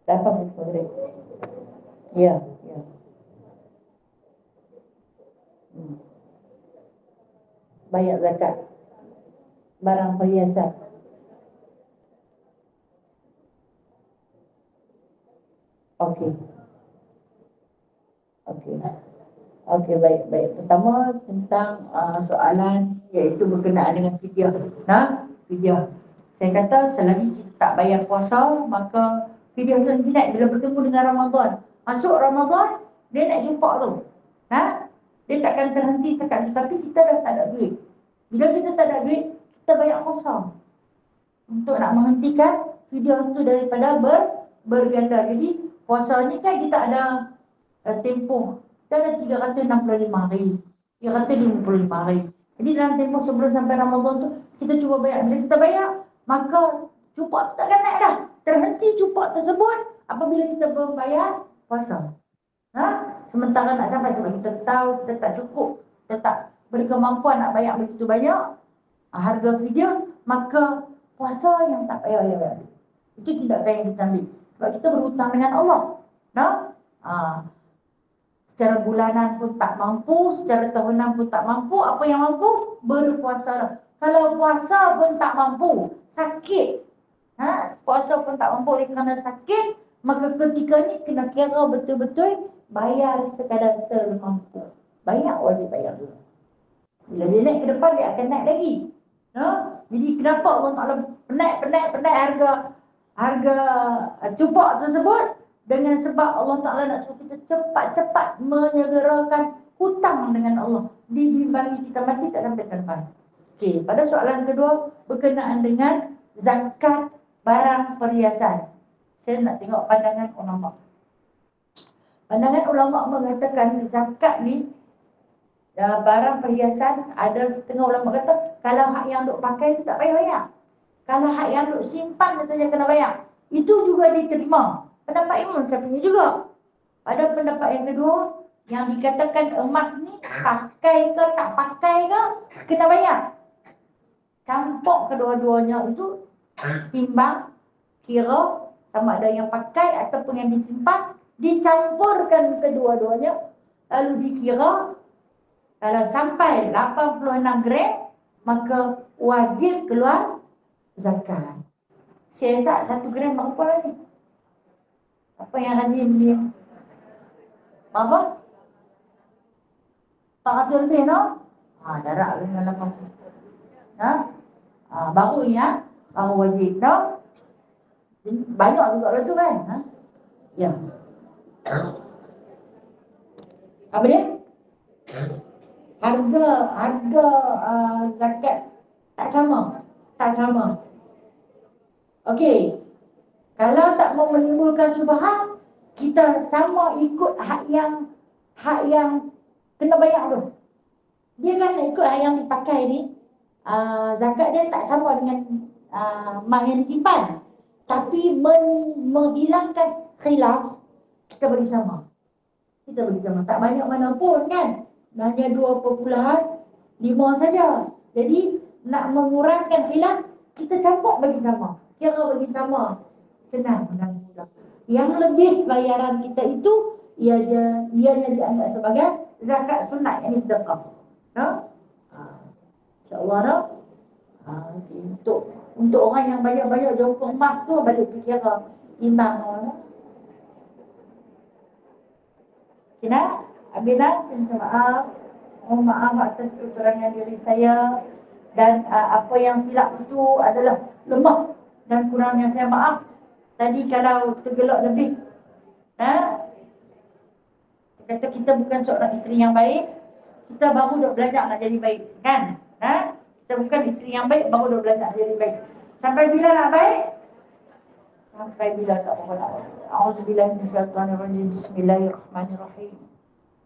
Dapat boleh. Ya. Bayar zakat. Barang perhiasan. Okey, baik. Pertama tentang soalan iaitu berkenaan dengan fidyah. Fidyah. Saya kata selagi kita tak bayar puasa, maka fidyah sunat bila bertemu dengan Ramadan. Masuk Ramadan, dia nak jumpa tu. Dia takkan terhenti setakat tu. Tapi kita dah tak ada duit. Bila kita tak ada duit, kita bayar puasa. Untuk nak menghentikan fidyah tu daripada berganda. Jadi puasa ni kan kita ada tempoh. Kita ada 365 hari. 355 hari. Jadi dalam tempoh sebelum sampai Ramadan tu, kita cuba bayar. Bila kita bayar, maka cupak tu takkan naik dah. Terhenti cupak tersebut apabila kita membayar puasa. Sementara nak sampai sebab kita tahu kita tak cukup, kita tak berkemampuan nak bayar begitu banyak harga fidyah, maka puasa yang tak payah. Itu tindakan yang kita ambil. Sebab kita berhutang dengan Allah. Secara bulanan pun tak mampu, secara tahunan pun tak mampu. Apa yang mampu? Berpuasa lah. Kalau puasa pun tak mampu, sakit. Puasa pun tak mampu oleh kerana sakit, maka ketika ni kena kira betul-betul bayar sekadar termampu. Banyak wajib bayar dulu. Bila dia naik ke depan, dia akan naik lagi. Jadi kenapa Allah Ta'ala penat harga cupak tersebut? Dengan sebab Allah Ta'ala nak suruh kita cepat-cepat menyegerakan hutang dengan Allah. Dibimbangi kita mati tak sampai ke depan. Okey, pada soalan kedua berkenaan dengan zakat barang perhiasan. Saya nak tengok pandangan ulama. Pandangan ulama mengatakan zakat ni barang perhiasan, ada setengah ulama kata kalau hak yang duk pakai tu tak payah bayar. Kalau hak yang duk simpan saja kena bayar. Itu juga diterima. Pendapat Imam Syafi'i juga. Pada pendapat yang kedua, yang dikatakan emas ni pakai ke tak pakai ke kena bayar. Campur kedua-duanya itu, timbang, kira sama ada yang pakai ataupun yang disimpan, dicampurkan kedua-duanya, lalu dikira kalau sampai 86 gram, maka wajib keluar zakat. Syiasat 1 gram berapa lagi? Apa yang rajin dia? Apa? 400 lebih no? Darab dengan 80. Baru ya, baru wajib no? Banyak juga lah tu kan? Ya. Apa dia? Harga zakat tak sama. Tak sama. Okey. Kalau tak mau menimbulkan syubhat, kita sama ikut hak yang kena bayar tu. Dia kan ikut hak yang dipakai ni. Zakat dia tak sama dengan mak yang disimpan. Tapi menghilangkan khilaf, kita bagi sama. Kita bagi sama. Tak banyak mana pun kan. Hanya 2.5 saja. Jadi nak mengurangkan khilaf, kita campur bagi sama. Kira bagi sama. Senang dan mudah. Yang lebih bayaran kita itu ianya dianggap sebagai zakat sunat, yang sedekah. InsyaAllah no? Untuk orang yang banyak-banyak jongkok emas tu balik fikir timbang no? Kena, Abina, saya minta maaf. Mohon maaf atas kekurangan diri saya. Dan apa yang silap itu adalah lemah dan kurangnya saya maaf. Tadi kalau tergelak lebih, kata kita bukan seorang isteri yang baik, kita baru dah belajar nak jadi baik, kan? Kita bukan isteri yang baik, baru dah belajar nak jadi baik. Sampai bila nak baik? Sampai bila tak apa-apa. A'udzubillahi minasyaitonirrajim. Bismillahirrahmanirrahim.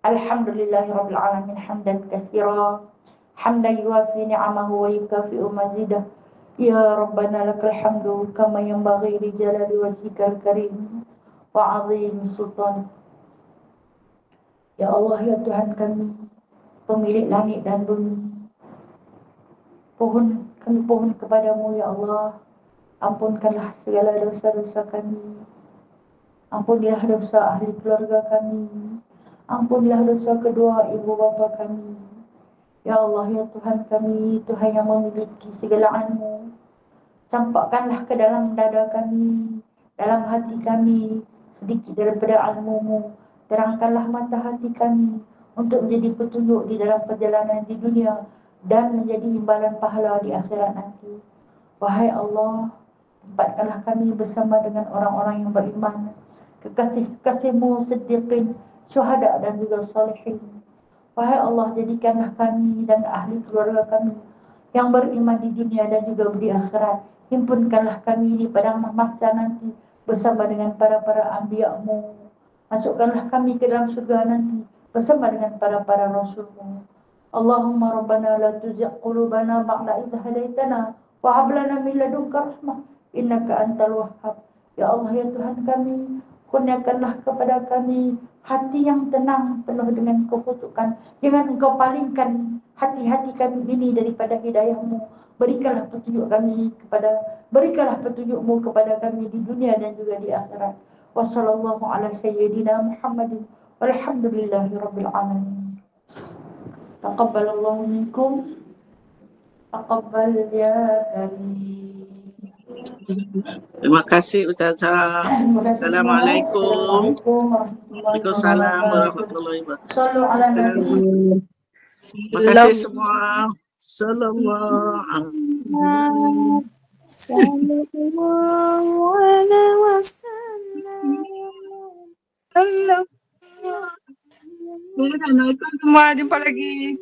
Alhamdulillahirabbil alamin hamdan katsira, hamdan yuwafi ni'amahu wa yukafi'u mazidah. Ya Rabbana lakal hamdu kama yanbaghi li jalali wajhikal karim wa 'azimi sultanik. Ya Allah, ya Tuhan kami, pemilik langit dan bumi, kami pohon kepadamu ya Allah. Ampunkanlah segala dosa-dosa kami. Ampunilah dosa ahli keluarga kami. Ampunilah dosa kedua ibu bapa kami. Ya Allah, ya Tuhan kami, Tuhan yang memiliki segala ilmu, campakkanlah ke dalam dada kami, dalam hati kami, sedikit daripada ilmu-Mu. Terangkanlah mata hati kami untuk menjadi petunjuk di dalam perjalanan di dunia dan menjadi imbalan pahala di akhirat nanti. Wahai Allah, tempatkanlah kami bersama dengan orang-orang yang beriman, kekasih-kekasih-Mu, siddiqin, syuhada dan juga salihin. Wahai Allah, jadikanlah kami dan ahli keluarga kami yang beriman di dunia dan juga di akhirat. Himpunkanlah kami di padang mahsyar nanti bersama dengan para anbiya-Mu. Masukkanlah kami ke dalam surga nanti bersama dengan para rasul-Mu. Allahumma rabbana la tuzigh qulubana ba'da idh hadaitana wa hab lana min ladunka rahmah innaka antal wahhab. Ya Allah, ya Tuhan kami, kurniakanlah kepada kami hati yang tenang penuh dengan kekhusyukan. Jangan Engkau palingkan hati-hati kami ini daripada hidayah-Mu. Berikanlah petunjuk-Mu kepada kami di dunia dan juga di akhirat. Wassallallahu ala sayyidina Muhammadin walhamdulillahi rabbil alamin. Taqabbalallahu minkum. Taqabbal ya karim. Terima kasih Ustazah. Assalamualaikum. Waalaikumsalam warahmatullahi wabarakatuh. Sallu ala nabi. Terima kasih semua. Sallallahu alaihi wasallam. Assalamualaikum semua. Jumpa lagi.